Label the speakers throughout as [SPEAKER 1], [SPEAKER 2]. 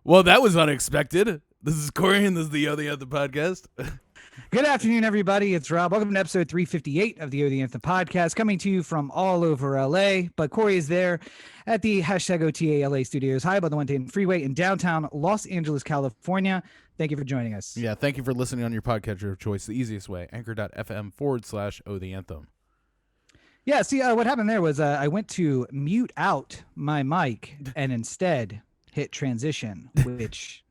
[SPEAKER 1] Well, that was unexpected. This is Cory, and this is the O The Anthem podcast.
[SPEAKER 2] Good afternoon, everybody. It's Rob. Welcome to episode 358 of the O The Anthem podcast, coming to you from all over LA. But Cory is there at the hashtag OTA LA studios, high above the 110 freeway in downtown Los Angeles, California. Thank you for joining us.
[SPEAKER 1] Yeah, thank you for listening on your podcatcher of choice, the easiest way, anchor.fm/O The Anthem.
[SPEAKER 2] Yeah, see, what happened there was I went to mute out my mic and instead hit transition, which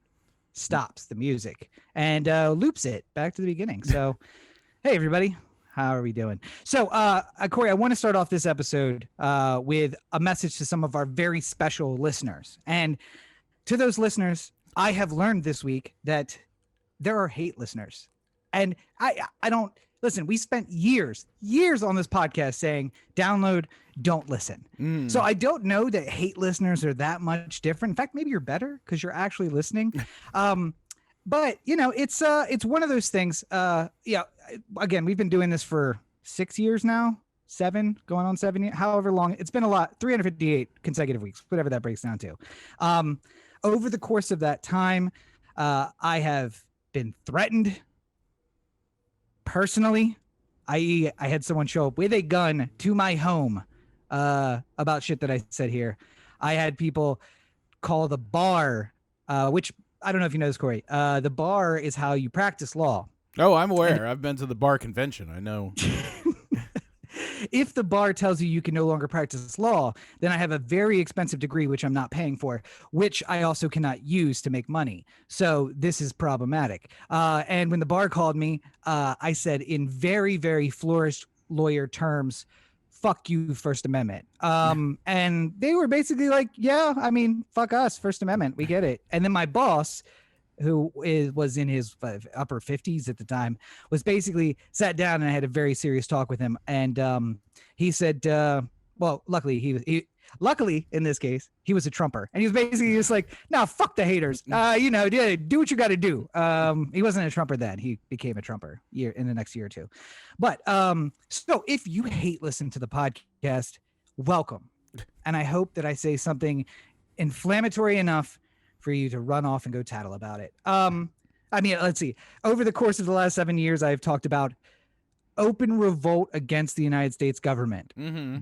[SPEAKER 2] stops the music and loops it back to the beginning. So, hey, everybody, how are we doing? So, Cory, I want to start off this episode with a message to some of our very special listeners. And to those listeners, I have learned this week that there are hate listeners. And I don't... Listen, we spent years on this podcast saying, download, don't listen. So I don't know that hate listeners are that much different. In fact, maybe you're better because you're actually listening. But, you know, it's one of those things. Yeah, again, we've been doing this for 6 years now, 7, going on 7 years, however long. It's been a lot, 358 consecutive weeks, whatever that breaks down to. Over the course of that time, I have been threatened. Personally, I had someone show up with a gun to my home about shit that I said here. I had people call the bar, which I don't know if you know this, Cory. The bar is how you practice law.
[SPEAKER 1] Oh, I'm aware. I've been to the bar convention. I know.
[SPEAKER 2] If the bar tells you can no longer practice law, then I have a very expensive degree, which I'm not paying for, which I also cannot use to make money. So this is problematic. And when the bar called me, I said in very, very flourished lawyer terms, fuck you, First Amendment. And they were basically like, yeah, I mean, fuck us, First Amendment. We get it. And then my boss, who was in his upper 50s at the time, was basically sat down and I had a very serious talk with him. And he said, well, luckily luckily in this case, he was a Trumper. And he was basically just like, no, fuck the haters. You know, do what you got to do. He wasn't a Trumper then. He became a Trumper in the next year or two. But so if you hate listen to the podcast, welcome. And I hope that I say something inflammatory enough for you to run off and go tattle about it. I mean, let's see. Over the course of the last 7 years, I've talked about open revolt against the United States government,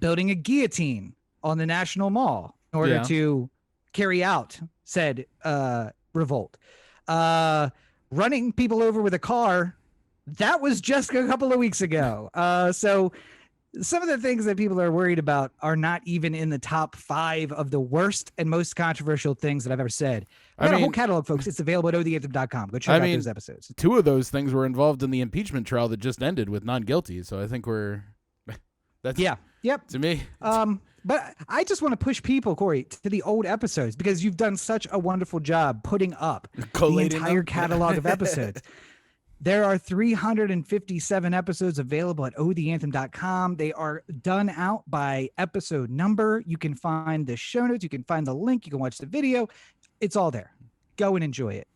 [SPEAKER 2] building a guillotine on the National Mall in order to carry out said revolt, running people over with a car. That was just a couple of weeks ago. So some of the things that people are worried about are not even in the top 5 of the worst and most controversial things that I've ever said. I got a whole catalog, folks. It's available at OTheAnthem.com. Go check out those episodes.
[SPEAKER 1] 2 of those things were involved in the impeachment trial that just ended with non-guilty. So I think that's to me.
[SPEAKER 2] But I just want to push people, Cory, to the old episodes because you've done such a wonderful job putting up the entire catalog of episodes. There are 357 episodes available at OTheAnthem.com. They are done out by episode number. You can find the show notes. You can find the link. You can watch the video. It's all there. Go and enjoy it.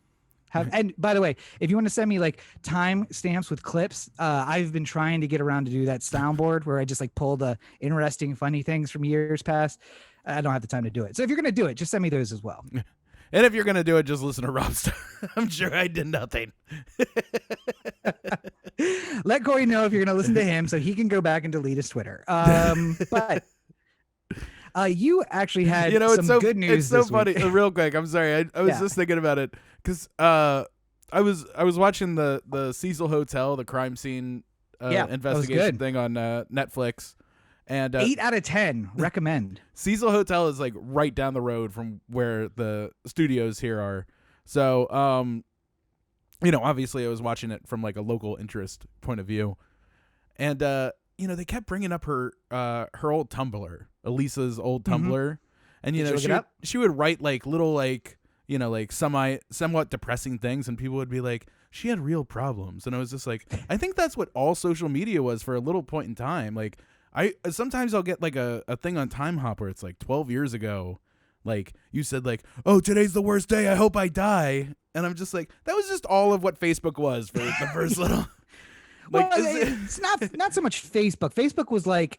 [SPEAKER 2] And by the way, if you want to send me like time stamps with clips, I've been trying to get around to do that soundboard where I just like pull the interesting, funny things from years past. I don't have the time to do it. So if you're going to do it, just send me those as well.
[SPEAKER 1] And if you're going to do it, just listen to Rob Star. I'm sure I did nothing.
[SPEAKER 2] Let Cory know if you're going to listen to him so he can go back and delete his Twitter. But you actually had some good news.
[SPEAKER 1] It's so funny. Real quick, I'm sorry. I was just thinking about it because I was watching the Cecil Hotel, the crime scene investigation thing on Netflix. And
[SPEAKER 2] 8 out of 10 recommend.
[SPEAKER 1] Cecil Hotel is like right down the road from where the studios here are. So, you know, obviously I was watching it from like a local interest point of view. And, you know, they kept bringing up her old Tumblr, Elisa's old Tumblr. And, you know, she would write like little, like, you know, like somewhat depressing things. And people would be like, she had real problems. And I was just like, I think that's what all social media was for a little point in time. Like, sometimes I'll get like a thing on Time Hop where it's like 12 years ago, like you said like, oh, today's the worst day, I hope I die. And I'm just like, that was just all of what Facebook was for the first little.
[SPEAKER 2] Like, well, it's not so much Facebook. Facebook was like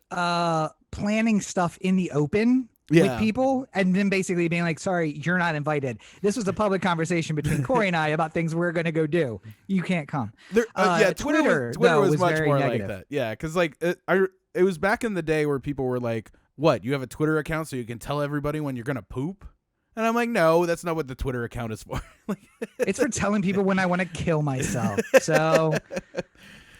[SPEAKER 2] planning stuff in the open with people, and then basically being like, sorry, you're not invited. This was a public conversation between Cory and I about things we're going to go do. You can't come.
[SPEAKER 1] Twitter was much more negative. Like that. Yeah, because like it was back in the day where people were like, what, you have a Twitter account so you can tell everybody when you're going to poop? And I'm like, no, that's not what the Twitter account is for.
[SPEAKER 2] It's for telling people when I want to kill myself. So,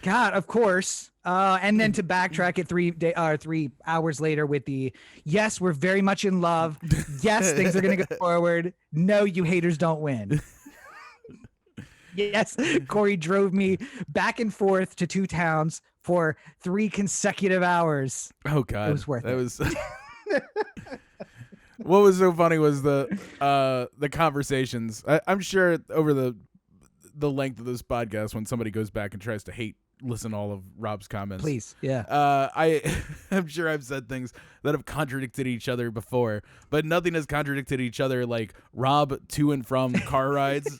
[SPEAKER 2] God, of course. And then to backtrack it 3 hours later with the, yes, we're very much in love. Yes, things are going to go forward. No, you haters don't win. Yes, Cory drove me back and forth to 2 towns for 3 consecutive hours.
[SPEAKER 1] Oh, God.
[SPEAKER 2] It was worth it.
[SPEAKER 1] What was so funny was the conversations. I'm sure over the length of this podcast, when somebody goes back and tries to listen to all of Rob's comments,
[SPEAKER 2] please, yeah.
[SPEAKER 1] I'm sure I've said things that have contradicted each other before, but nothing has contradicted each other like Rob to and from car rides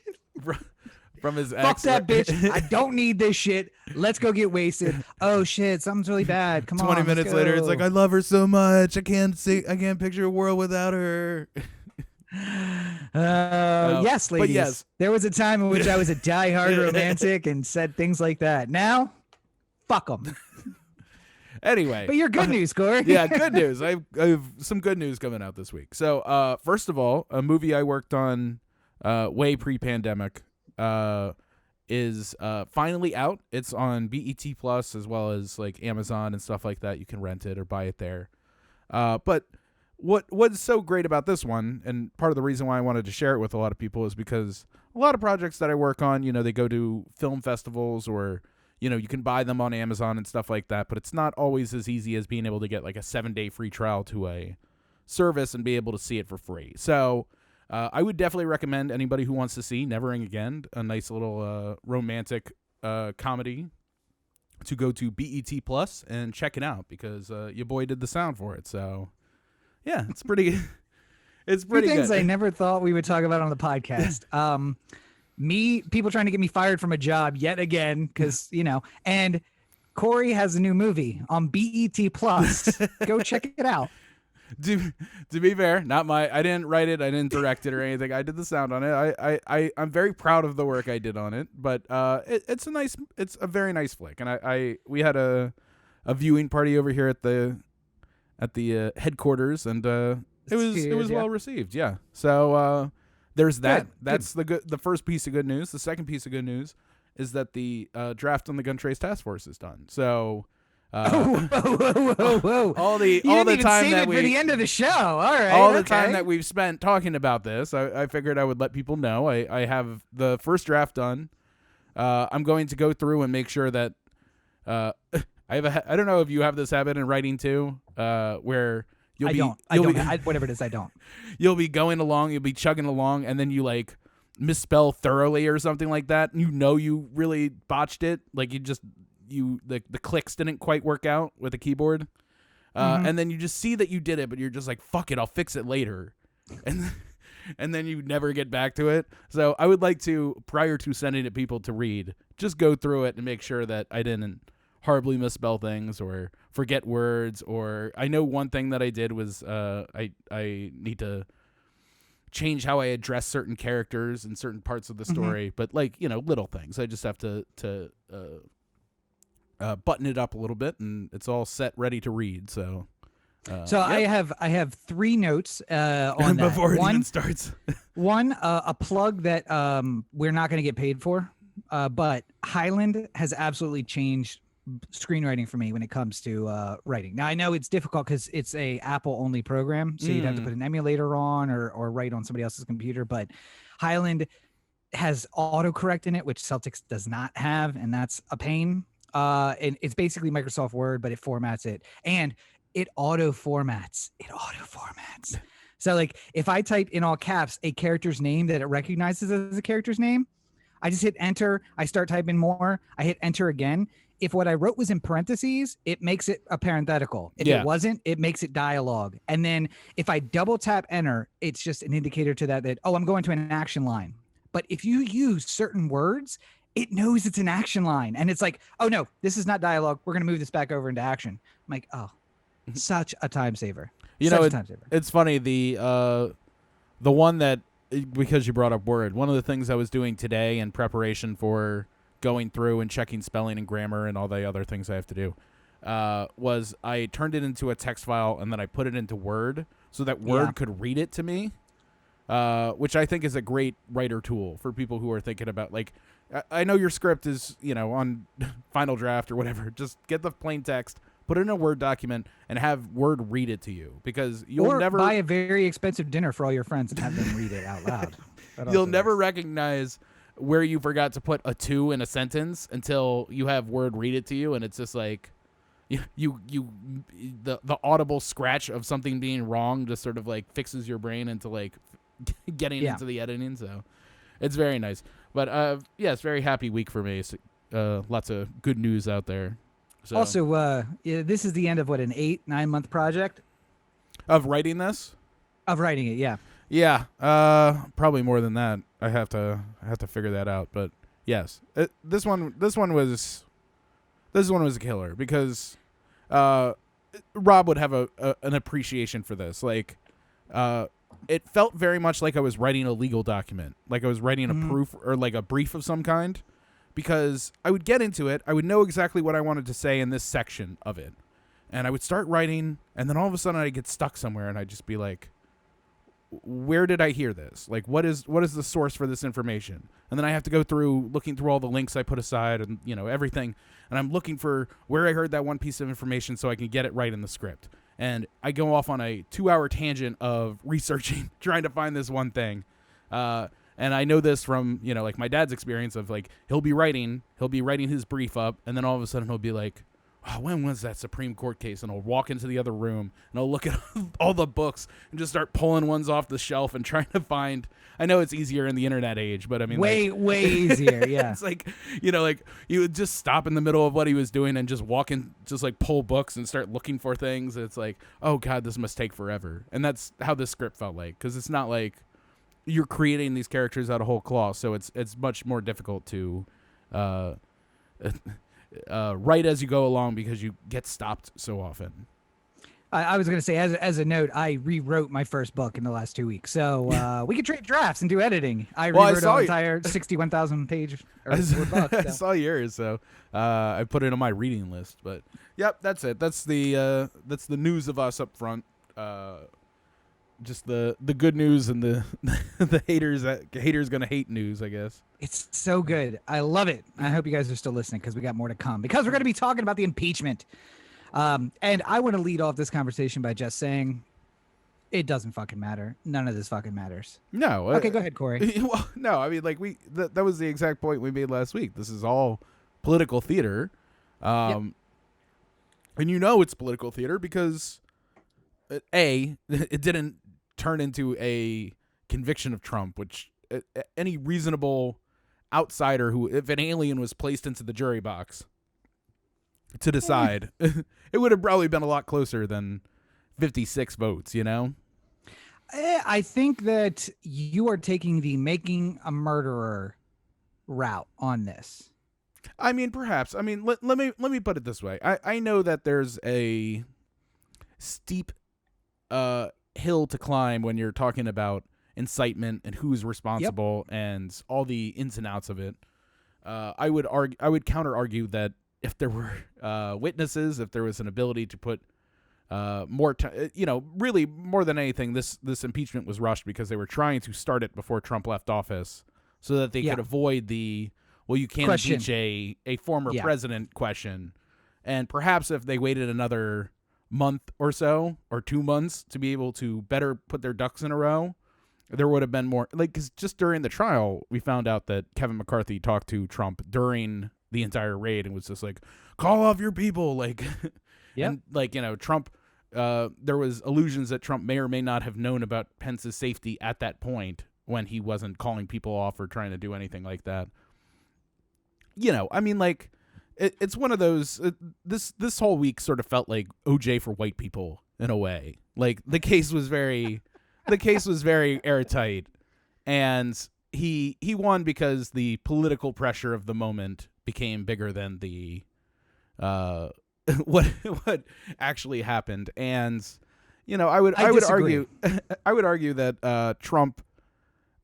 [SPEAKER 1] from his ex.
[SPEAKER 2] Fuck that bitch. I don't need this shit. Let's go get wasted. Oh shit, something's really bad. Come
[SPEAKER 1] 20
[SPEAKER 2] on.
[SPEAKER 1] 20 minutes later, it's like, I love her so much. I can't picture a world without her.
[SPEAKER 2] Yes, ladies. Yes. There was a time in which I was a diehard romantic and said things like that. Now, fuck them.
[SPEAKER 1] Anyway.
[SPEAKER 2] But you're good news, Cory.
[SPEAKER 1] Yeah, good news. I have some good news coming out this week. So, first of all, a movie I worked on way pre-pandemic is finally out. It's on BET Plus as well as like Amazon and stuff like that. You can rent it or buy it there. But what's so great about this one, and part of the reason why I wanted to share it with a lot of people, is because a lot of projects that I work on, they go to film festivals or, you can buy them on Amazon and stuff like that, but it's not always as easy as being able to get like a 7-day free trial to a service and be able to see it for free. So I would definitely recommend anybody who wants to see Nevering Again, a nice little romantic comedy, to go to BET Plus and check it out, because your boy did the sound for it. So yeah, it's pretty. It's pretty
[SPEAKER 2] things
[SPEAKER 1] good.
[SPEAKER 2] I never thought we would talk about on the podcast. People trying to get me fired from a job yet again, because and Cory has a new movie on BET Plus. Go check it out.
[SPEAKER 1] To be fair, I didn't write it, I didn't direct it or anything. I did the sound on it. I'm very proud of the work I did on it, but it's a very nice flick, and we had a viewing party over here at the headquarters, and it was well received. Yeah. So there's that. That's the first piece of good news. The second piece of good news is that the draft on the Gun Trace Task Force is done. So
[SPEAKER 2] whoa.
[SPEAKER 1] all the time that
[SPEAKER 2] for the end of the show. All right.
[SPEAKER 1] All the time that we've spent talking about this, I figured I would let people know. I have the first draft done. I'm going to go through and make sure that I don't know if you have this habit in writing too, where I don't.
[SPEAKER 2] Whatever it is, I don't.
[SPEAKER 1] You'll be going along, you'll be chugging along, and then you like misspell thoroughly or something like that. You really botched it. Like the clicks didn't quite work out with the keyboard. And then you just see that you did it, but you're just like, fuck it, I'll fix it later. And then you never get back to it. So I would like to, prior to sending it people to read, just go through it and make sure that I didn't horribly misspell things or forget words. Or I know one thing that I did was I need to change how I address certain characters in certain parts of the story. But little things. I just have to button it up a little bit, and it's all set, ready to read. So
[SPEAKER 2] I have 3 notes on that.
[SPEAKER 1] Before it even starts.
[SPEAKER 2] One, a plug that we're not going to get paid for, but Highland has absolutely changed screenwriting for me when it comes to writing. Now I know it's difficult because it's a Apple only program, so you'd have to put an emulator on or write on somebody else's computer. But Highland has autocorrect in it, which Celtics does not have, and that's a pain. And it's basically Microsoft Word, but it formats it, and it auto formats. So like if I type in all caps a character's name that it recognizes as a character's name, I just hit enter. I start typing more. I hit enter again. If what I wrote was in parentheses, it makes it a parenthetical. If it wasn't, it makes it dialogue. And then if I double tap enter, it's just an indicator to that, I'm going to an action line. But if you use certain words, it knows it's an action line. And it's like, oh no, this is not dialogue. We're going to move this back over into action. I'm like, oh, such a time saver.
[SPEAKER 1] You
[SPEAKER 2] Such
[SPEAKER 1] know,
[SPEAKER 2] a time saver.
[SPEAKER 1] it's funny, the one that, because you brought up Word, one of the things I was doing today in preparation for going through and checking spelling and grammar and all the other things I have to do, was I turned it into a text file and then I put it into Word so that Word could read it to me, which I think is a great writer tool for people who are thinking about, like, I know your script is, on Final Draft or whatever. Just get the plain text, put it in a Word document, and have Word read it to you, because you'll never
[SPEAKER 2] buy a very expensive dinner for all your friends and have them read it out loud.
[SPEAKER 1] You'll never recognize where you forgot to put a to in a sentence until you have Word read it to you, and it's just like the audible scratch of something being wrong just sort of like fixes your brain into like getting into the editing. So it's very nice. But yes, very happy week for me. Lots of good news out there. So,
[SPEAKER 2] also, this is the end of an 8-9 month project
[SPEAKER 1] of writing this.
[SPEAKER 2] Of writing it, yeah.
[SPEAKER 1] Yeah, probably more than that. I have to figure that out. But yes, this one was a killer, because Rob would have an appreciation for this. Like, it felt very much like I was writing a legal document, like I was writing a proof or like a brief of some kind, because I would get into it. I would know exactly what I wanted to say in this section of it, and I would start writing, and then all of a sudden I'd get stuck somewhere, and I'd just be like, where did I hear this? Like, what is the source for this information? And then I have to go through looking through all the links I put aside and, everything. And I'm looking for where I heard that one piece of information so I can get it right in the script. And I go off on a 2-hour tangent of researching, trying to find this one thing. And I know this from, like my dad's experience of like, he'll be writing his brief up, and then all of a sudden he'll be like, oh, when was that Supreme Court case? And I'll walk into the other room and I'll look at all the books and just start pulling ones off the shelf and trying to find. I know it's easier in the internet age, but I mean,
[SPEAKER 2] way easier. Yeah.
[SPEAKER 1] It's like, like you would just stop in the middle of what he was doing and just walk in, just like pull books and start looking for things. It's like, oh God, this must take forever. And that's how this script felt like, because it's not like you're creating these characters out of whole cloth. So it's much more difficult to, write as you go along, because you get stopped so often.
[SPEAKER 2] I was going to say, as a note, I rewrote my first book in the last 2 weeks, so we could trade drafts and do editing. I rewrote an entire 61,000 page book. So.
[SPEAKER 1] I saw yours, so I put it on my reading list. But yep, that's it. That's the news of us up front. Just the good news and the the haters gonna hate news, I guess.
[SPEAKER 2] It's so good. I love it. I hope you guys are still listening, because we got more to come, because we're going to be talking about the impeachment. And I want to lead off this conversation by just saying it doesn't fucking matter. None of this fucking matters.
[SPEAKER 1] No.
[SPEAKER 2] Okay, go ahead, Cory.
[SPEAKER 1] Well, no, I mean, like that was the exact point we made last week. This is all political theater. And it's political theater because it didn't turn into a conviction of Trump, which any reasonable outsider who, if an alien was placed into the jury box to decide, it would have probably been a lot closer than 56 votes,
[SPEAKER 2] I think that you are taking the making a murderer route on this.
[SPEAKER 1] I mean, perhaps. I mean, let me put it this way. I know that there's a steep hill to climb when you're talking about incitement and who's responsible and all the ins and outs of it. I would counter argue that if there were witnesses, if there was an ability to put more time, really more than anything, this impeachment was rushed because they were trying to start it before Trump left office so that they could avoid the, well, you can't impeach a former president question. And perhaps if they waited another month or so, or 2 months, to be able to better put their ducks in a row, there would have been more, like, because just during the trial, we found out that Kevin McCarthy talked to Trump during the entire raid and was just like, call off your people. Like, and like, Trump, there was allusions that Trump may or may not have known about Pence's safety at that point when he wasn't calling people off or trying to do anything like that. I mean, like, it's one of those, this whole week sort of felt like OJ for white people in a way. Like, the case was very airtight, and he won because the political pressure of the moment became bigger than the what actually happened. And I would
[SPEAKER 2] disagree.
[SPEAKER 1] argue I would argue that Trump,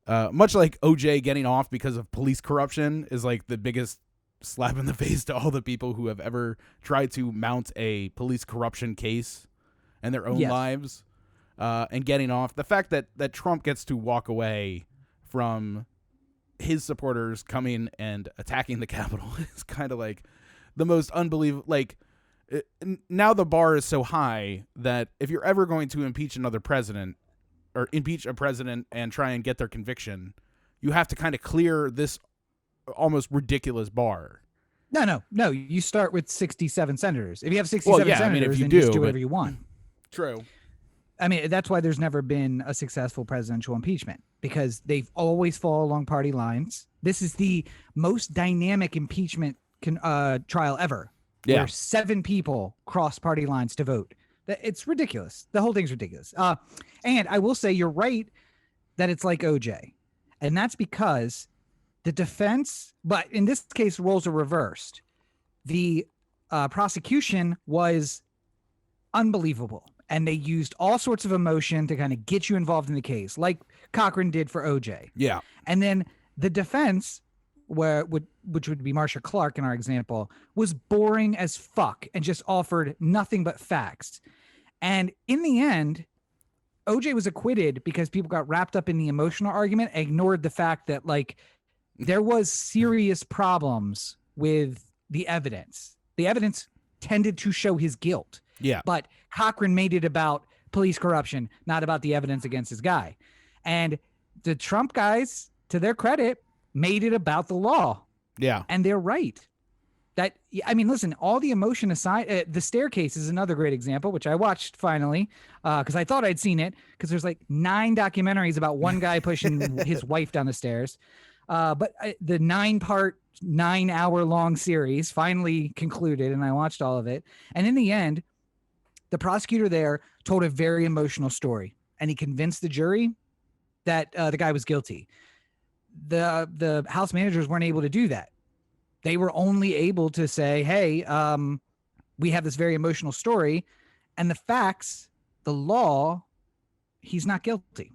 [SPEAKER 1] much like OJ getting off because of police corruption, is like the biggest slap in the face to all the people who have ever tried to mount a police corruption case in their own lives, and getting off. The fact that Trump gets to walk away from his supporters coming and attacking the Capitol is kind of like the most unbelievable. Like, now the bar is so high that if you're ever going to impeach another president or impeach a president and try and get their conviction, you have to kind of clear this almost ridiculous bar.
[SPEAKER 2] No. You start with 67 senators. If you have 67 senators, then you just do whatever you want.
[SPEAKER 1] True.
[SPEAKER 2] I mean, that's why there's never been a successful presidential impeachment, because they've always fall along party lines. This is the most dynamic impeachment trial ever.
[SPEAKER 1] Yeah.
[SPEAKER 2] Where 7 people cross party lines to vote. It's ridiculous. The whole thing's ridiculous. And I will say you're right that it's like OJ. And that's because the defense, but in this case, roles are reversed. The prosecution was unbelievable. And they used all sorts of emotion to kind of get you involved in the case, like Cochran did for OJ.
[SPEAKER 1] Yeah.
[SPEAKER 2] And then the defense, which would be Marcia Clark in our example, was boring as fuck and just offered nothing but facts. And in the end, OJ was acquitted because people got wrapped up in the emotional argument, ignored the fact that like there was serious problems with the evidence. The evidence tended to show his guilt.
[SPEAKER 1] Yeah.
[SPEAKER 2] But Cochran made it about police corruption, not about the evidence against his guy. And the Trump guys, to their credit, made it about the law.
[SPEAKER 1] Yeah.
[SPEAKER 2] And they're right. Listen, all the emotion aside, The Staircase is another great example, which I watched finally because I thought I'd seen it, because there's like 9 documentaries about one guy pushing his wife down the stairs. But the 9-part, 9-hour-long series finally concluded, and I watched all of it. And in the end, the prosecutor there told a very emotional story, and he convinced the jury that the guy was guilty. The House managers weren't able to do that. They were only able to say, hey, we have this very emotional story, and the facts, the law, he's not guilty.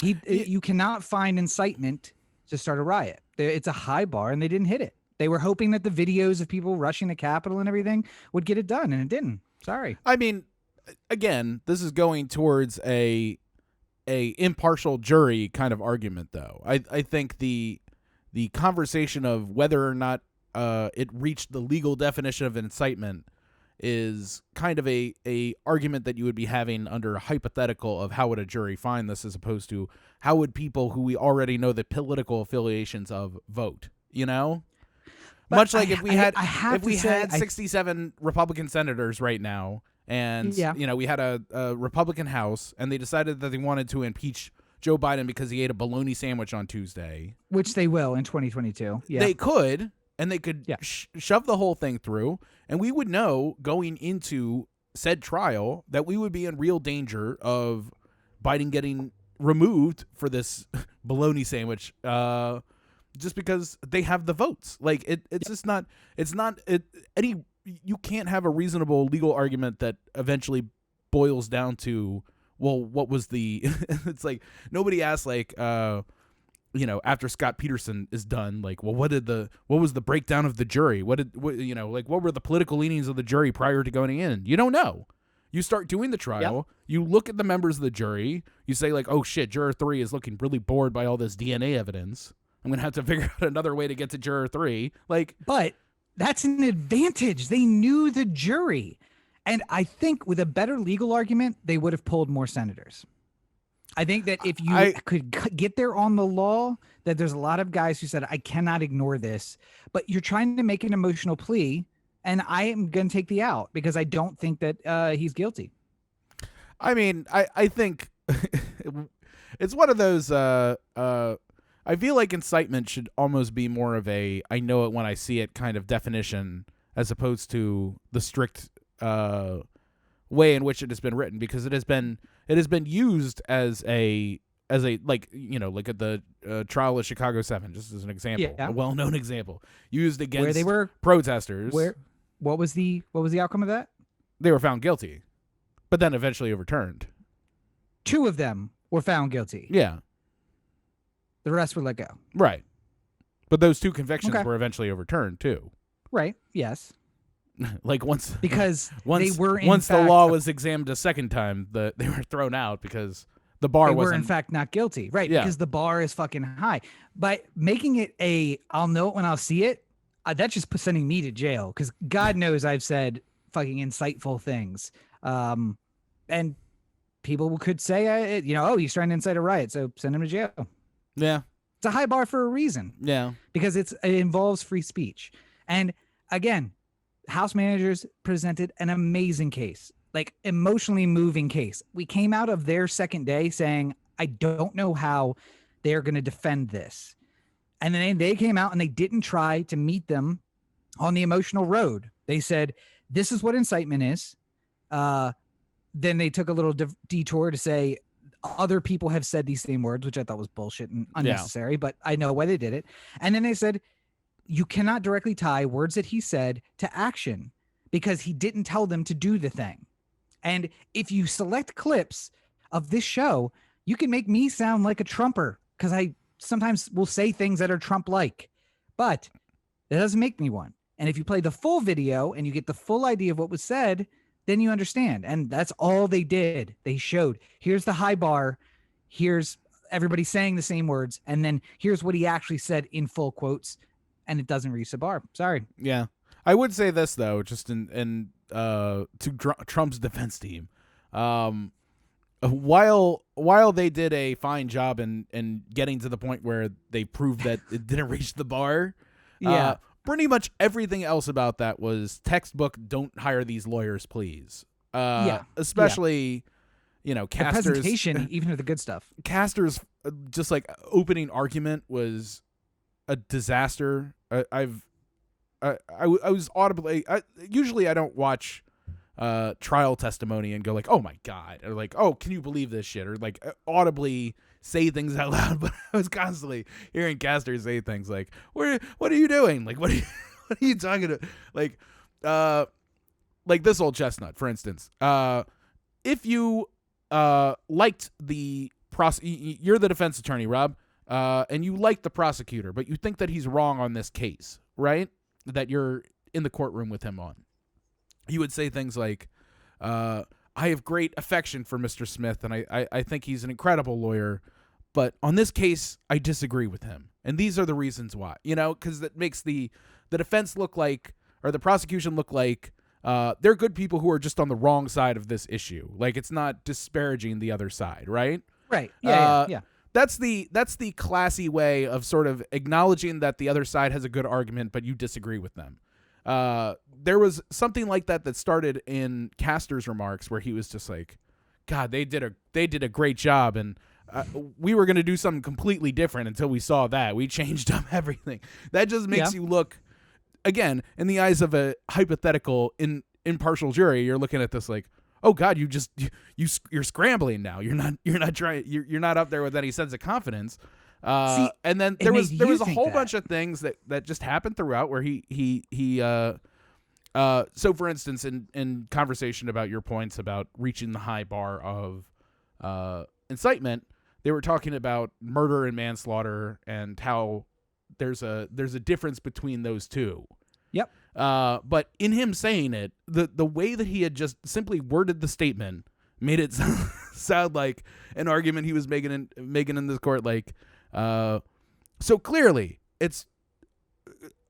[SPEAKER 2] You cannot find incitement to start a riot. It's a high bar, and they didn't hit it. They were hoping that the videos of people rushing the Capitol and everything would get it done, and it didn't. Sorry.
[SPEAKER 1] I mean, again, this is going towards a impartial jury kind of argument, though. I think the conversation of whether or not it reached the legal definition of incitement is kind of a argument that you would be having under a hypothetical of how would a jury find this, as opposed to how would people who we already know the political affiliations of vote, you know?
[SPEAKER 2] But
[SPEAKER 1] much like if we had 67 Republican senators right now, and we had a Republican House, and they decided that they wanted to impeach Joe Biden because he ate a bologna sandwich on Tuesday,
[SPEAKER 2] which they will in 2022. Yeah,
[SPEAKER 1] they could, and they could shove the whole thing through, and we would know going into said trial that we would be in real danger of Biden getting removed for this bologna sandwich. Just because they have the votes. Like it's just not, you can't have a reasonable legal argument that eventually boils down to, well, what was the, it's like, nobody asked like, after Scott Peterson is done, like, well, what was the breakdown of the jury? What were the political leanings of the jury prior to going in? You don't know. You start doing the trial, you look at the members of the jury, you say like, oh shit, juror 3 is looking really bored by all this DNA evidence. I'm going to have to figure out another way to get to juror 3.
[SPEAKER 2] But that's an advantage. They knew the jury. And I think with a better legal argument, they would have pulled more senators. I think that if you could get there on the law, that there's a lot of guys who said, I cannot ignore this, but you're trying to make an emotional plea, and I am going to take the out because I don't think that he's guilty.
[SPEAKER 1] I mean, I think it's one of those, I feel like incitement should almost be more of a I know it when I see it kind of definition, as opposed to the strict way in which it has been written, because it has been used as a like at the trial of Chicago 7, just as an example, a well-known example used against
[SPEAKER 2] where they were
[SPEAKER 1] protesters.
[SPEAKER 2] What was the outcome of that?
[SPEAKER 1] They were found guilty. But then eventually overturned.
[SPEAKER 2] 2 of them were found guilty.
[SPEAKER 1] Yeah.
[SPEAKER 2] The rest were let go.
[SPEAKER 1] Right. But those 2 convictions were eventually overturned too.
[SPEAKER 2] Right. Yes.
[SPEAKER 1] Like once
[SPEAKER 2] they were
[SPEAKER 1] once the law was examined a second time, they were thrown out because the bar
[SPEAKER 2] were in fact not guilty. Right.
[SPEAKER 1] Yeah.
[SPEAKER 2] Because the bar is fucking high. But making it I'll know it when I'll see it, that's just sending me to jail, because God knows I've said fucking insightful things. And people could say, he's trying to incite a riot, so send him to jail.
[SPEAKER 1] Yeah.
[SPEAKER 2] It's a high bar for a reason.
[SPEAKER 1] Yeah.
[SPEAKER 2] Because it involves free speech. And again, House managers presented an amazing case, like emotionally moving case. We came out of their second day saying, I don't know how they're going to defend this. And then they came out and they didn't try to meet them on the emotional road. They said, this is what incitement is. Then they took a little detour to say other people have said these same words, which I thought was bullshit and unnecessary, but I know why they did it. And then they said, you cannot directly tie words that he said to action because he didn't tell them to do the thing. And if you select clips of this show, you can make me sound like a Trumper, because I sometimes will say things that are Trump-like, but that doesn't make me one. And if you play the full video and you get the full idea of what was said, then you understand. And that's all they did. They showed, here's the high bar, here's everybody saying the same words, and then here's what he actually said in full quotes, and it doesn't reach the bar. Sorry.
[SPEAKER 1] Yeah. I would say this, though, just to Trump's defense team. While they did a fine job in getting to the point where they proved that it didn't reach the bar, pretty much everything else about that was textbook, don't hire these lawyers, please. Especially, Castor's
[SPEAKER 2] the presentation, even of the good stuff.
[SPEAKER 1] Castor's just like opening argument was a disaster. I was audibly. Usually I don't watch trial testimony and go like, oh my God, or like, oh, can you believe this shit, or like audibly say things out loud. But I was constantly hearing Castor say things like, what are you doing? Like, what are you talking to? Like this old chestnut, for instance. If you liked the you're the defense attorney, Rob, and you like the prosecutor, but you think that he's wrong on this case, right? That you're in the courtroom with him on. You would say things like, I have great affection for Mr. Smith, and I think he's an incredible lawyer, but on this case, I disagree with him. And these are the reasons why, because that makes the defense look like, or the prosecution look like, they're good people who are just on the wrong side of this issue. Like, it's not disparaging the other side, right?
[SPEAKER 2] Right. Yeah.
[SPEAKER 1] That's the classy way of sort of acknowledging that the other side has a good argument, but you disagree with them. There was something like that started in Castor's remarks where he was just like, God, they did a great job, and we were going to do something completely different until we saw that. We changed up everything. That just makes you look, again, in the eyes of a hypothetical impartial jury, you're looking at this like, oh God, you're scrambling now. You're not up there with any sense of confidence. And then there was a whole bunch of things that just happened throughout where so for instance, in conversation about your points about reaching the high bar of incitement, they were talking about murder and manslaughter and how there's a difference between those two.
[SPEAKER 2] Yep.
[SPEAKER 1] But in him saying it, the way that he had just simply worded the statement made it sound like an argument he was making in this court. Like, so clearly it's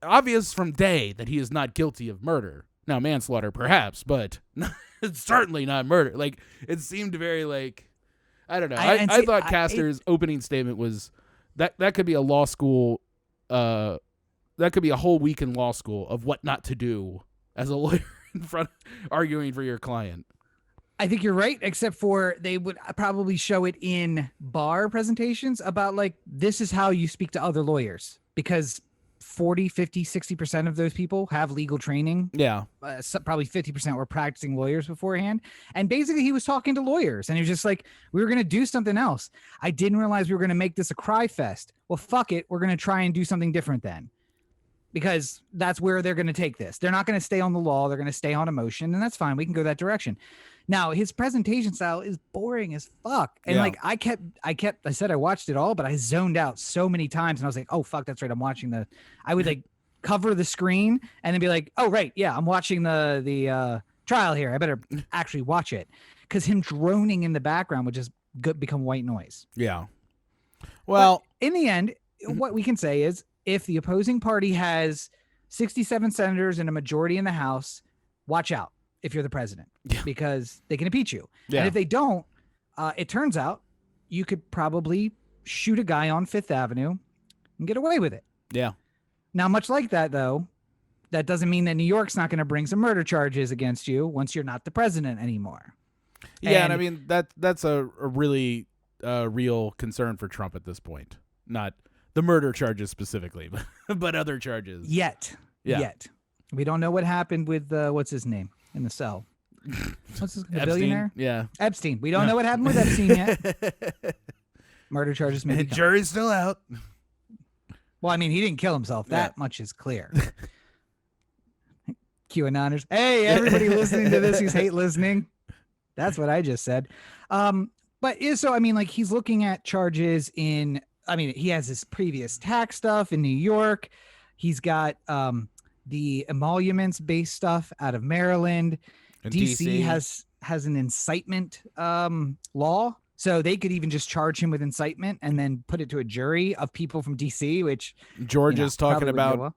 [SPEAKER 1] obvious from day that he is not guilty of murder. Now, manslaughter perhaps, but it's certainly not murder. Like, it seemed very like, I don't know. I thought Castor's opening statement was that could be a law school, that could be a whole week in law school of what not to do as a lawyer in front arguing for your client.
[SPEAKER 2] I think you're right, except for they would probably show it in bar presentations about like, this is how you speak to other lawyers, because 40, 50, 60% of those people have legal training. Yeah. Probably 50% were practicing lawyers beforehand. And basically he was talking to lawyers and he was just like, we were going to do something else. I didn't realize we were going to make this a cry fest. Well, fuck it. We're going to try and do something different then, because that's where they're going to take this. They're not going to stay on the law. They're going to stay on emotion, and that's fine. We can go that direction. Now his presentation style is boring as fuck. And
[SPEAKER 1] Yeah.
[SPEAKER 2] like I said I watched it all, but I zoned out so many times and I was like, oh fuck, that's right. I'm watching I would like cover the screen and then be like, oh right, yeah, I'm watching the trial here. I better actually watch it. Because him droning in the background would just become white noise.
[SPEAKER 1] Yeah. Well,
[SPEAKER 2] but in the end, what we can say is if the opposing party has 67 senators and a majority in the House, watch out if you're the president, because they can impeach you.
[SPEAKER 1] Yeah.
[SPEAKER 2] And if they don't, it turns out you could probably shoot a guy on Fifth Avenue and get away with it.
[SPEAKER 1] Yeah.
[SPEAKER 2] Now, much like that, though, that doesn't mean that New York's not going to bring some murder charges against you once you're not the president anymore.
[SPEAKER 1] Yeah, and I mean that's a really real concern for Trump at this point. Not the murder charges specifically, but other charges.
[SPEAKER 2] Yet. We don't know what happened with what's his name in the cell. What's his the billionaire?
[SPEAKER 1] Yeah,
[SPEAKER 2] Epstein. We don't know what happened with Epstein yet. Murder charges may be coming.
[SPEAKER 1] Jury's still out.
[SPEAKER 2] Well, I mean, he didn't kill himself. That much is clear. QAnoners. Hey, everybody listening to this who's hate listening. That's what I just said. But so, I mean, like he's looking at charges he has his previous tax stuff in New York. He's got the emoluments based stuff out of Maryland.
[SPEAKER 1] And
[SPEAKER 2] DC has an incitement law. So they could even just charge him with incitement and then put it to a jury of people from DC, which
[SPEAKER 1] Georgia's talking about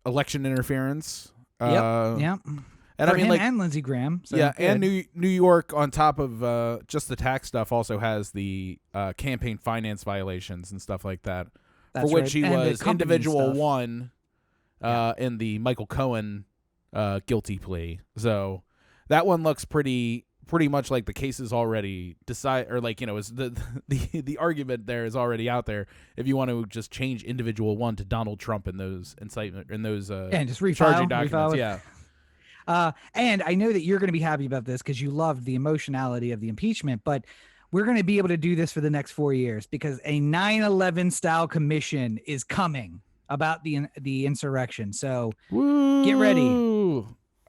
[SPEAKER 1] election interference.
[SPEAKER 2] Yep.
[SPEAKER 1] And
[SPEAKER 2] for
[SPEAKER 1] I mean,
[SPEAKER 2] him and Lindsey Graham. So
[SPEAKER 1] yeah,
[SPEAKER 2] good.
[SPEAKER 1] and New York, on top of just the tax stuff, also has the campaign finance violations and stuff like that,
[SPEAKER 2] That's
[SPEAKER 1] for which
[SPEAKER 2] right.
[SPEAKER 1] he
[SPEAKER 2] And the
[SPEAKER 1] was
[SPEAKER 2] company
[SPEAKER 1] individual
[SPEAKER 2] stuff.
[SPEAKER 1] one in the Michael Cohen guilty plea. So that one looks pretty much like the case is already decided, or like is the argument there is already out there. If you want to just change individual one to Donald Trump in those incitement and those
[SPEAKER 2] and just
[SPEAKER 1] charging
[SPEAKER 2] refile
[SPEAKER 1] documents,
[SPEAKER 2] it.
[SPEAKER 1] yeah.
[SPEAKER 2] And I know that you're going to be happy about this because you loved the emotionality of the impeachment, but we're going to be able to do this for the next 4 years because a 9/11 style commission is coming about the insurrection. So get ready.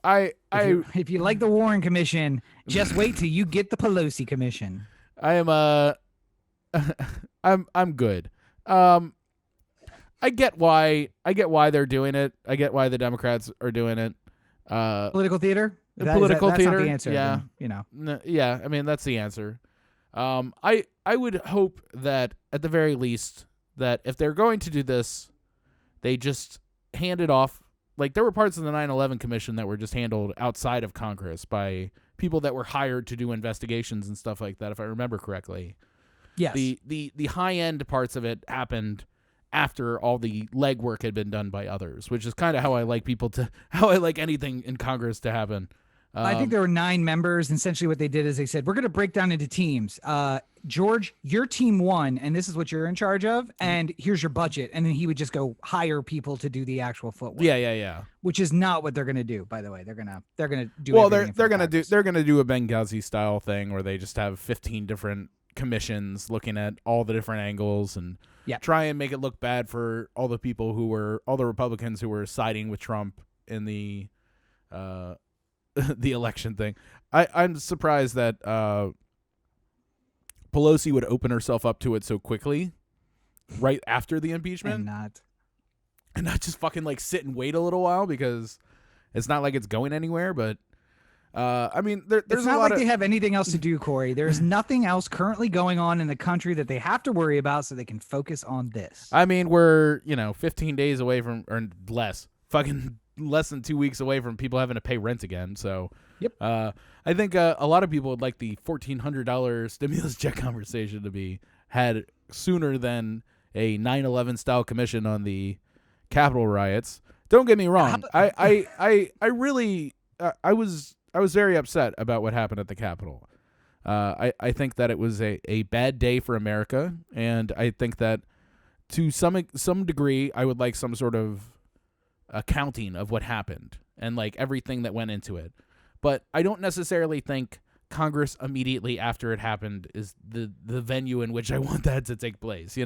[SPEAKER 2] If you like the Warren Commission, just wait till you get the Pelosi Commission.
[SPEAKER 1] I am I'm good. I get why they're doing it. I get why the Democrats are doing it.
[SPEAKER 2] Political theater?
[SPEAKER 1] Political
[SPEAKER 2] that's
[SPEAKER 1] theater.
[SPEAKER 2] not the answer.
[SPEAKER 1] Yeah.
[SPEAKER 2] Then,
[SPEAKER 1] Yeah, I mean that's the answer. I would hope that at the very least that if they're going to do this, they just hand it off. Like there were parts of the 9/11 Commission that were just handled outside of Congress by people that were hired to do investigations and stuff like that, if I remember correctly.
[SPEAKER 2] Yes.
[SPEAKER 1] The high end parts of it happened after all the legwork had been done by others, which is kind of how I like anything in Congress to happen.
[SPEAKER 2] I think there were 9 members. And essentially what they did is they said, we're going to break down into teams. George, your team 1, and this is what you're in charge of. And here's your budget. And then he would just go hire people to do the actual footwork.
[SPEAKER 1] Yeah.
[SPEAKER 2] Which is not what they're going to do, by the way. They're going to do
[SPEAKER 1] well, they're going to do a Benghazi style thing where they just have 15 different commissions looking at all the different angles and try and make it look bad for all the Republicans who were siding with Trump in the the election thing. I'm surprised that Pelosi would open herself up to it so quickly right after the impeachment and not just fucking like sit and wait a little while, because it's not like it's going anywhere. But I mean, there's
[SPEAKER 2] it's not like they have anything else to do, Corey. There's nothing else currently going on in the country that they have to worry about, so they can focus on this.
[SPEAKER 1] I mean, we're 15 days away from, or less than 2 weeks away from people having to pay rent again. So
[SPEAKER 2] yep.
[SPEAKER 1] I think a lot of people would like the $1,400 stimulus check conversation to be had sooner than a 9/11 style commission on the Capitol riots. Don't get me wrong. I really I was very upset about what happened at the Capitol. I think that it was a bad day for America, and I think that to some degree I would like some sort of accounting of what happened and like everything that went into it. But I don't necessarily think Congress immediately after it happened is the venue in which I want that to take place,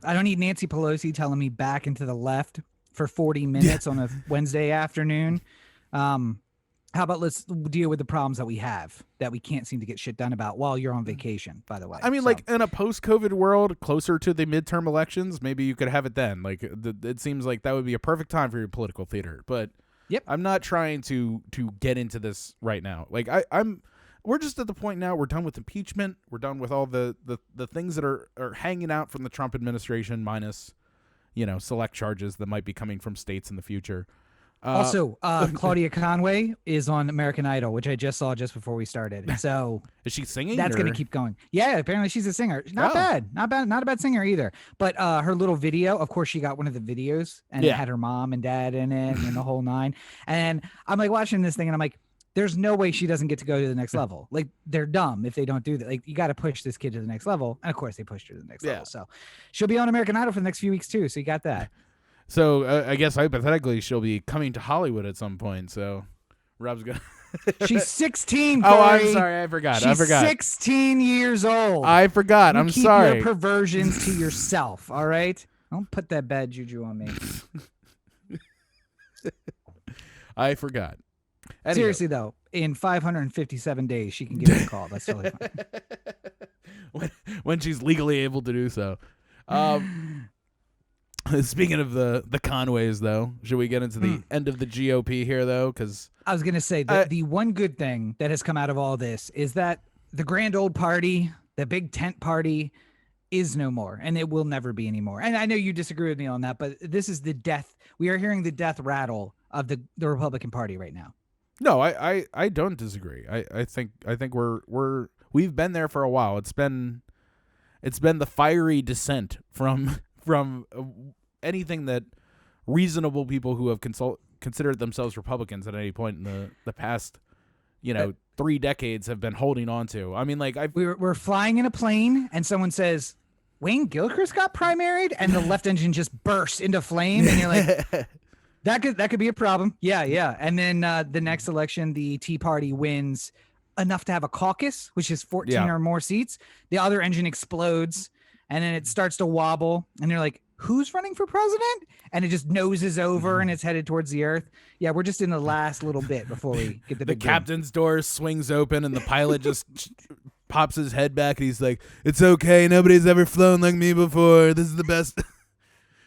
[SPEAKER 2] I don't need Nancy Pelosi telling me back into the left for 40 minutes on a Wednesday afternoon. How about let's deal with the problems that we have that we can't seem to get shit done about while you're on vacation, by the way.
[SPEAKER 1] I mean, like in a post-COVID world, closer to the midterm elections, maybe you could have it then. Like it seems like that would be a perfect time for your political theater. But
[SPEAKER 2] yep.
[SPEAKER 1] I'm not trying to get into this right now. Like we're just at the point now. We're done with impeachment. We're done with all the things that are hanging out from the Trump administration, minus, select charges that might be coming from states in the future.
[SPEAKER 2] Also, Claudia Conway is on American Idol, which I just saw just before we started. So
[SPEAKER 1] is she singing?
[SPEAKER 2] That's going to keep going. Yeah, apparently she's a singer. Not bad, not a bad singer either. But her little video, of course, she got one of the videos and it had her mom and dad in it and the whole nine. And I'm like watching this thing and I'm like, there's no way she doesn't get to go to the next level. Like they're dumb if they don't do that. Like you got to push this kid to the next level. And of course they pushed her to the next level. So she'll be on American Idol for the next few weeks too. So you got that.
[SPEAKER 1] So I guess hypothetically she'll be coming to Hollywood at some point. So Rob's gonna.
[SPEAKER 2] She's 16.
[SPEAKER 1] Oh, I'm sorry. I forgot.
[SPEAKER 2] She's 16 years old.
[SPEAKER 1] I forgot. I'm sorry.
[SPEAKER 2] Keep your perversions to yourself. All right. Don't put that bad juju on me.
[SPEAKER 1] I forgot. Anyway.
[SPEAKER 2] Seriously though, in 557 days she can give me a call. That's totally fine.
[SPEAKER 1] when she's legally able to do so. Speaking of the Conways, though, should we get into the end of the GOP here, though? Because
[SPEAKER 2] I was going to say that the one good thing that has come out of all this is that the grand old party, the big tent party, is no more, and it will never be anymore. And I know you disagree with me on that, but this is the death. We are hearing the death rattle of the Republican Party right now.
[SPEAKER 1] No, I don't disagree. I think we've been there for a while. It's been the fiery descent from anything that reasonable people who have considered themselves Republicans at any point in the past, 3 decades have been holding on to. I mean, like
[SPEAKER 2] we're flying in a plane and someone says Wayne Gilchrist got primaried and the left engine just bursts into flame and you're like that could be a problem. Yeah. And then the next election, the Tea Party wins enough to have a caucus, which is 14 or more seats. The other engine explodes. And then it starts to wobble, and they're like, who's running for president? And it just noses over, and it's headed towards the earth. Yeah, we're just in the last little bit before we get the big
[SPEAKER 1] captain's door swings open, and the pilot just pops his head back, and he's like, it's okay. Nobody's ever flown like me before. This is the best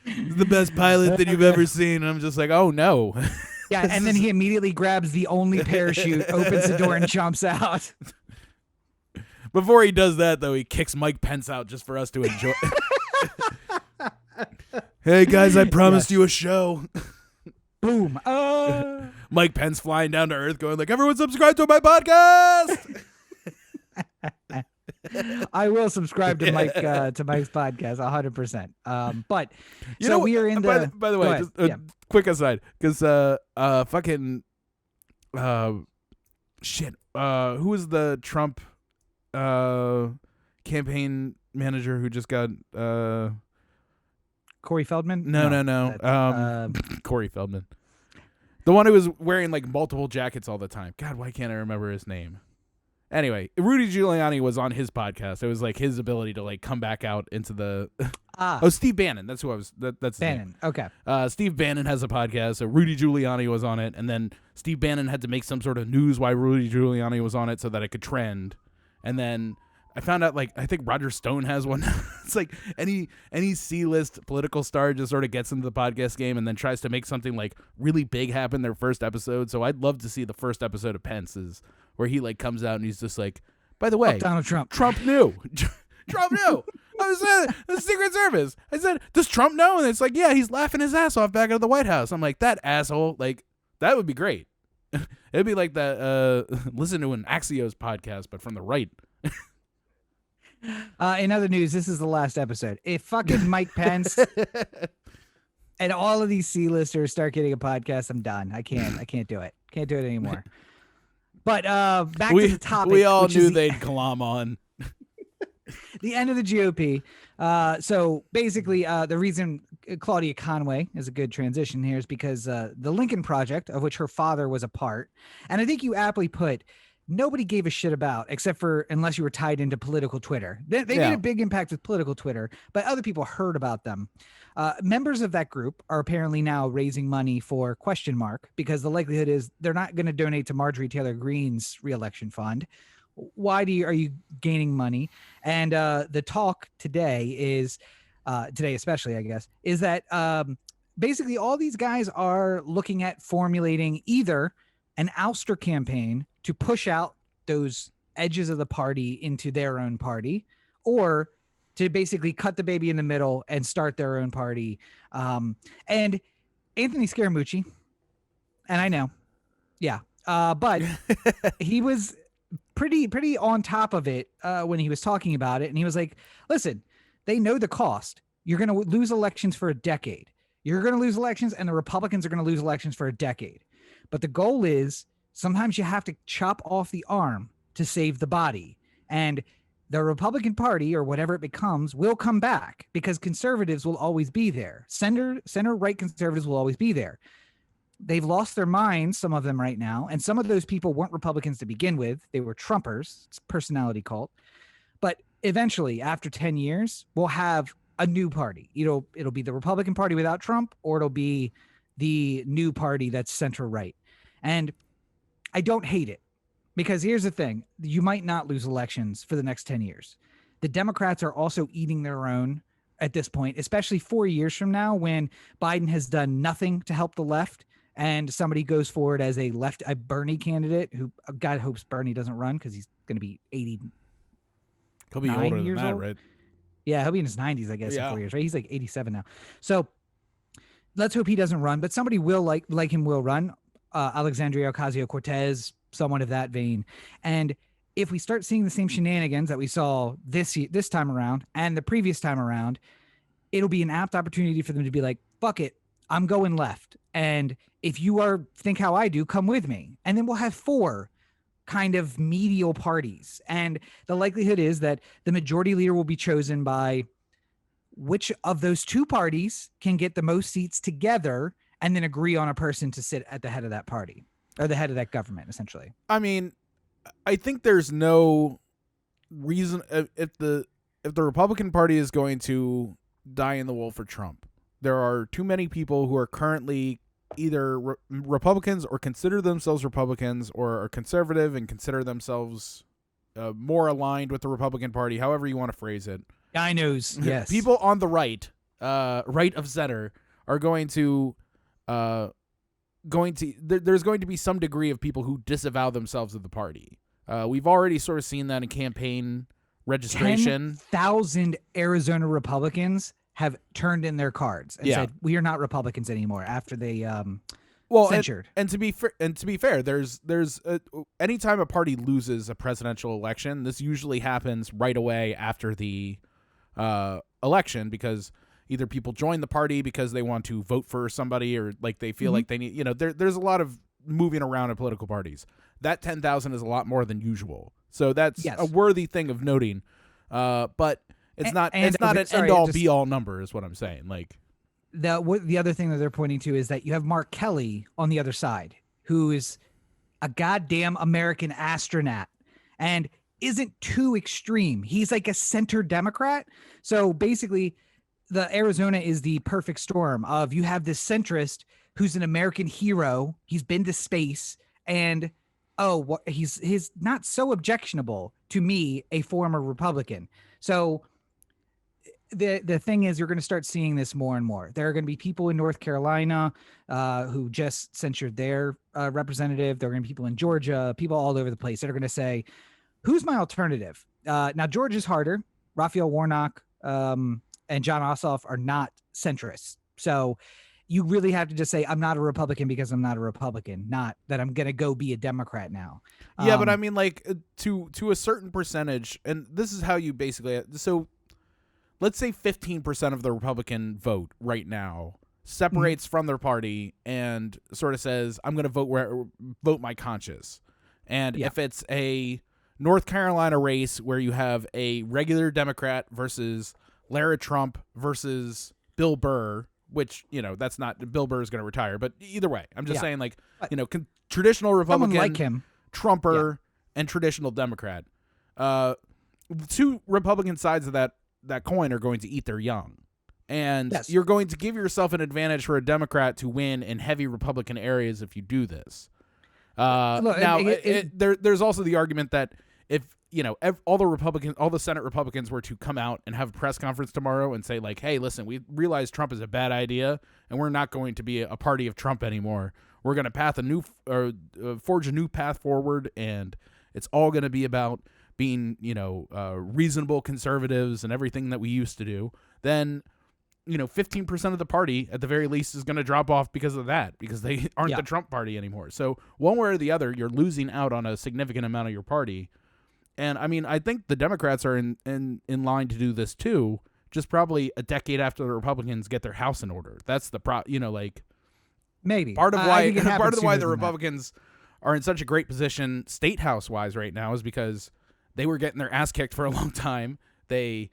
[SPEAKER 1] the best pilot that you've ever seen. And I'm just like, oh, no.
[SPEAKER 2] Yeah, and then he immediately grabs the only parachute, opens the door, and jumps out.
[SPEAKER 1] Before he does that, though, he kicks Mike Pence out just for us to enjoy. Hey, guys, I promised you a show.
[SPEAKER 2] Boom.
[SPEAKER 1] Mike Pence flying down to Earth going like, everyone subscribe to my podcast.
[SPEAKER 2] I will subscribe to Mike's podcast 100%. But so we are in the.
[SPEAKER 1] By the way, just a quick aside, because fucking shit. Who was the Trump campaign manager who just got
[SPEAKER 2] Corey Feldman?
[SPEAKER 1] No. Corey Feldman. The one who was wearing like multiple jackets all the time. God, why can't I remember his name? Anyway, Rudy Giuliani was on his podcast. It was like his ability to like come back out into the Steve Bannon. That's who I was. That's
[SPEAKER 2] Bannon. Okay.
[SPEAKER 1] Steve Bannon has a podcast. So Rudy Giuliani was on it, and then Steve Bannon had to make some sort of news why Rudy Giuliani was on it so that it could trend. And then I found out, like, I think Roger Stone has one. It's like any C-list political star just sort of gets into the podcast game and then tries to make something like really big happen their first episode. So I'd love to see the first episode of Pence's where he like comes out and he's just like, by the way,
[SPEAKER 2] Donald Trump
[SPEAKER 1] knew. Trump knew. I was the Secret Service. I said, does Trump know? And it's like, yeah, he's laughing his ass off back at the White House. I'm like, that asshole. Like, that would be great. It'd be like that. Listen to an Axios podcast, but from the right.
[SPEAKER 2] In other news, this is the last episode. If fucking Mike Pence and all of these C-listers start getting a podcast, I'm done. I can't do it. Can't do it anymore. But back to the topic.
[SPEAKER 1] We all knew they'd glom on.
[SPEAKER 2] The end of the GOP. So basically, the reason Claudia Conway is a good transition here is because the Lincoln Project, of which her father was a part, and I think you aptly put, nobody gave a shit about, except for unless you were tied into political Twitter. They made a big impact with political Twitter, but other people heard about them. Members of that group are apparently now raising money for ? Because the likelihood is they're not going to donate to Marjorie Taylor Greene's reelection fund. Why are you gaining money? And the talk today is, today especially, I guess, is that basically all these guys are looking at formulating either an ouster campaign to push out those edges of the party into their own party, or to basically cut the baby in the middle and start their own party. And Anthony Scaramucci, and I know, but he was pretty on top of it when he was talking about it. And he was like, listen, they know the cost. You're going to lose elections for a decade. You're going to lose elections, and the Republicans are going to lose elections for a decade. But the goal is sometimes you have to chop off the arm to save the body. And the Republican Party, or whatever it becomes, will come back because conservatives will always be there. Center-right conservatives will always be there. They've lost their minds, some of them right now, and some of those people weren't Republicans to begin with. They were Trumpers. It's a personality cult. But eventually, after 10 years, we'll have a new party. It'll be the Republican Party without Trump, or it'll be the new party that's center-right. And I don't hate it, because here's the thing. You might not lose elections for the next 10 years. The Democrats are also eating their own at this point, especially 4 years from now, when Biden has done nothing to help the left and somebody goes forward as a Bernie candidate, who God hopes Bernie doesn't run because he's going to be 80.
[SPEAKER 1] He'll be older than that,
[SPEAKER 2] old.
[SPEAKER 1] right?
[SPEAKER 2] Yeah, he'll be in his 90s, I guess, in 4 years, right? He's like 87 now. So let's hope he doesn't run, but somebody will like him will run. Alexandria Ocasio-Cortez, someone of that vein. And if we start seeing the same shenanigans that we saw this time around and the previous time around, it'll be an apt opportunity for them to be like, fuck it, I'm going left. And if you think how I do, come with me. And then we'll have 4 kind of medial parties. And the likelihood is that the majority leader will be chosen by which of those 2 parties can get the most seats together and then agree on a person to sit at the head of that party, or the head of that government, essentially.
[SPEAKER 1] I mean, I think there's no reason if the Republican Party is going to die in the wool for Trump. There are too many people who are currently either Republicans or consider themselves Republicans, or are conservative and consider themselves more aligned with the Republican Party, however you want to phrase it.
[SPEAKER 2] Dinos, yes.
[SPEAKER 1] People on the right of center, are going to there's going to be some degree of people who disavow themselves of the party. We've already sort of seen that in campaign registration.
[SPEAKER 2] 10,000 Arizona Republicans have turned in their cards and said, we are not Republicans anymore, after they censured.
[SPEAKER 1] And to be fair, there's anytime a party loses a presidential election, this usually happens right away after the election, because either people join the party because they want to vote for somebody, or like they feel like they need, there's a lot of moving around in political parties. That 10,000 is a lot more than usual. So that's a worthy thing of noting. But it's not an end all be all number, is what I'm saying. Like,
[SPEAKER 2] the other thing that they're pointing to is that you have Mark Kelly on the other side, who is a goddamn American astronaut and isn't too extreme. He's like a center Democrat. So basically, the Arizona is the perfect storm of, you have this centrist who's an American hero. He's been to space, and he's not so objectionable to me, a former Republican. So the thing is, you're going to start seeing this more and more. There are going to be people in North Carolina who just censured their representative. There are going to be people in Georgia, people all over the place that are going to say, who's my alternative? Now, Georgia's harder. Raphael Warnock and John Ossoff are not centrists. So you really have to just say, I'm not a Republican because I'm not a Republican, not that I'm going to go be a Democrat now.
[SPEAKER 1] Yeah, but I mean, like, to a certain percentage, and this is how you basically, so let's say 15% of the Republican vote right now separates from their party and sort of says, I'm going to vote my conscience. And if it's a North Carolina race where you have a regular Democrat versus Lara Trump versus Bill Burr, which, that's not, Bill Burr is going to retire, but either way, I'm just saying, like, traditional Republican,
[SPEAKER 2] like him,
[SPEAKER 1] Trumper, and traditional Democrat, the two Republican sides of that coin are going to eat their young. And
[SPEAKER 2] Yes.
[SPEAKER 1] you're going to give yourself an advantage for a Democrat to win in heavy Republican areas if you do this.
[SPEAKER 2] Look,
[SPEAKER 1] Now, there's also the argument that if all the Senate Republicans were to come out and have a press conference tomorrow and say like, "Hey, listen, we realize Trump is a bad idea, and we're not going to be a party of Trump anymore. We're going to forge a new path forward, and it's all going to be about being reasonable conservatives and everything that we used to do," then 15% of the party at the very least is going to drop off because of that, because they aren't the Trump party anymore. So one way or the other, you're losing out on a significant amount of your party. And I mean, I think the Democrats are in line to do this too, just probably a decade after the Republicans get their house in order. That's the
[SPEAKER 2] maybe
[SPEAKER 1] part of why the
[SPEAKER 2] Republicans
[SPEAKER 1] Republicans are in such a great position state house wise right now is because they were getting their ass kicked for a long time. They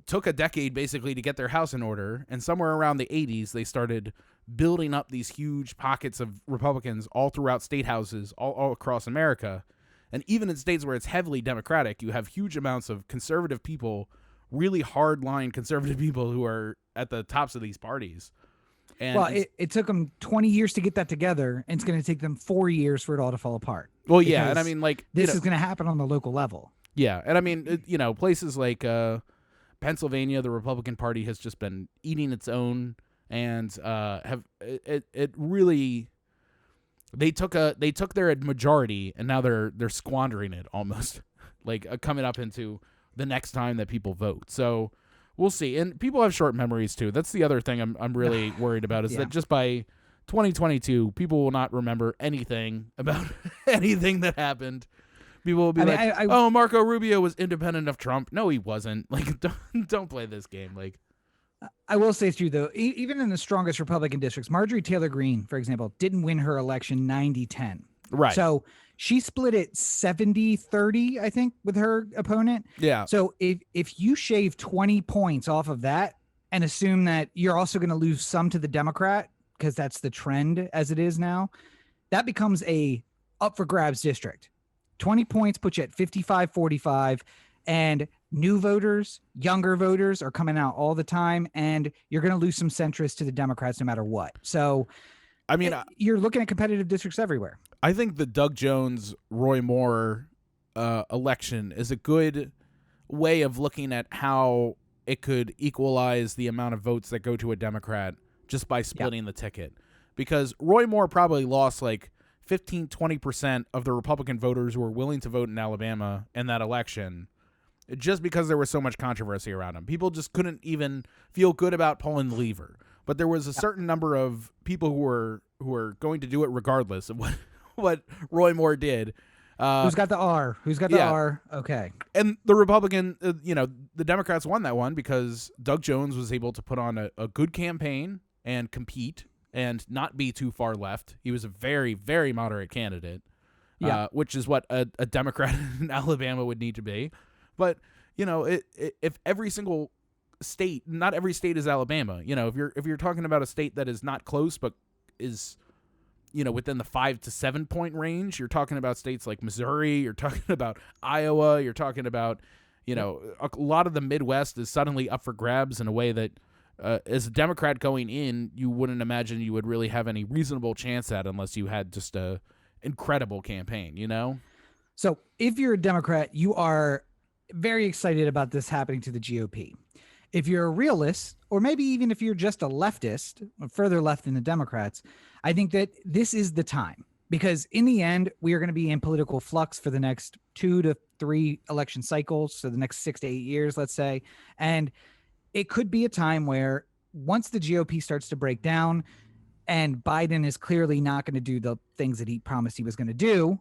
[SPEAKER 1] took a decade basically to get their house in order, and somewhere around the 80s they started building up these huge pockets of Republicans all throughout state houses all across America. And even in states where it's heavily Democratic, you have huge amounts of conservative people, really hard-line conservative people who are at the tops of these parties. And
[SPEAKER 2] it took them 20 years to get that together, and it's going to take them 4 years for it all to fall apart.
[SPEAKER 1] Well, yeah, and I mean, like,
[SPEAKER 2] this is going to happen on the local level.
[SPEAKER 1] Yeah, and I mean, places like Pennsylvania, the Republican Party has just been eating its own, and they took their majority, and now they're squandering it almost, like coming up into the next time that people vote. So we'll see. And people have short memories too. That's the other thing I'm really worried about is that just by 2022, people will not remember anything about anything that happened. People will be "Oh, Marco Rubio was independent of Trump." No, he wasn't. Like, don't play this game. Like,
[SPEAKER 2] I will say it's true though. Even in the strongest Republican districts, Marjorie Taylor Greene, for example, didn't win her election 90-10.
[SPEAKER 1] Right.
[SPEAKER 2] So she split it 70-30, I think, with her opponent.
[SPEAKER 1] Yeah.
[SPEAKER 2] So if you shave 20 points off of that and assume that you're also going to lose some to the Democrat, because that's the trend as it is now, that becomes a up for grabs district. 20 points puts you at 55-45, and new voters, younger voters are coming out all the time, and you're going to lose some centrists to the Democrats no matter what. So,
[SPEAKER 1] I mean,
[SPEAKER 2] you're looking at competitive districts everywhere.
[SPEAKER 1] I think the Doug Jones, Roy Moore election is a good way of looking at how it could equalize the amount of votes that go to a Democrat just by splitting the ticket. Because Roy Moore probably lost like 15-20% of the Republican voters who were willing to vote in Alabama in that election just because there was so much controversy around him. People just couldn't even feel good about pulling the lever. But there was a certain number of people who were going to do it regardless of what Roy Moore did.
[SPEAKER 2] Who's got the R? Who's got the R? Okay.
[SPEAKER 1] And the Republican, the Democrats won that one because Doug Jones was able to put on a good campaign and compete and not be too far left. He was a very, very moderate candidate, which is what a Democrat in Alabama would need to be. But, if every single state, not every state is Alabama. If you're talking about a state that is not close but is, within the 5 to 7 point range, you're talking about states like Missouri, you're talking about Iowa, you're talking about, a lot of the Midwest is suddenly up for grabs in a way that as a Democrat going in, you wouldn't imagine you would really have any reasonable chance at unless you had just a incredible campaign,
[SPEAKER 2] So if you're a Democrat, you are very excited about this happening to the GOP. If you're a realist, or maybe even if you're just a leftist, or further left than the Democrats, I think that this is the time, because in the end, we are going to be in political flux for the next 2 to 3 election cycles. So the next 6 to 8 years, let's say. And it could be a time where once the GOP starts to break down and Biden is clearly not going to do the things that he promised he was going to do,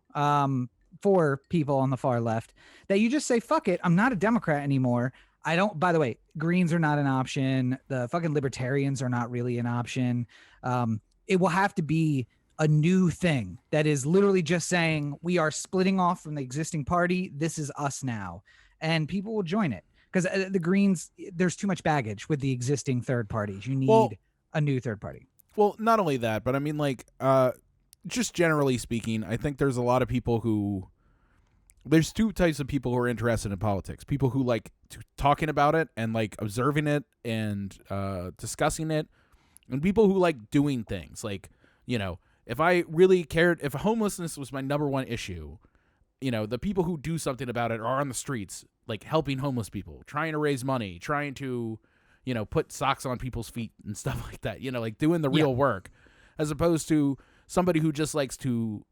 [SPEAKER 2] for people on the far left, that you just say, fuck it, I'm not a Democrat anymore. By the way, Greens are not an option. The fucking libertarians are not really an option. It will have to be a new thing that is literally just saying we are splitting off from the existing party. This is us now. And people will join it because the Greens, there's too much baggage with the existing third parties. You need a new third party.
[SPEAKER 1] Well, not only that, but I mean, like, just generally speaking, I think there's a lot of people who there's two types of people who are interested in politics. People who like talking about it and like observing it and discussing it, and people who like doing things. Like, you know, if I really cared, if homelessness was my number one issue, you know, the people who do something about it are on the streets, like helping homeless people, trying to raise money, trying to, you know, put socks on people's feet and stuff like that, you know, like doing the real work, as opposed to somebody who just likes to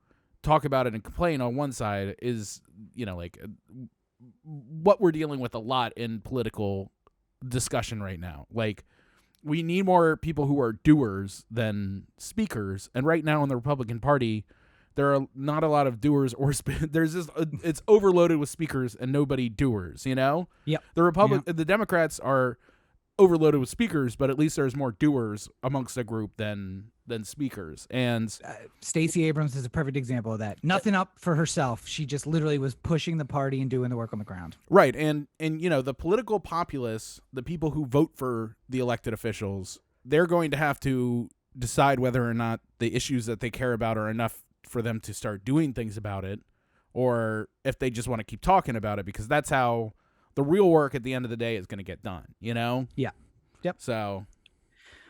[SPEAKER 1] talk about it and complain on one side is, you know, like what we're dealing with a lot in political discussion right now. Like, we need more people who are doers than speakers. And right now in the Republican Party, there are not a lot of doers or there's just it's overloaded with speakers and nobody doers, you know?
[SPEAKER 2] Yep.
[SPEAKER 1] The Democrats are overloaded with speakers, but at least there's more doers amongst the group than speakers. And
[SPEAKER 2] Stacey Abrams is a perfect example of that. Nothing up for herself. She just literally was pushing the party and doing the work on the ground.
[SPEAKER 1] Right. And you know, the political populace, the people who vote for the elected officials, they're going to have to decide whether or not the issues that they care about are enough for them to start doing things about it, or if they just want to keep talking about it, because that's how the real work at the end of the day is going to get done, you know?
[SPEAKER 2] Yeah. Yep.
[SPEAKER 1] So.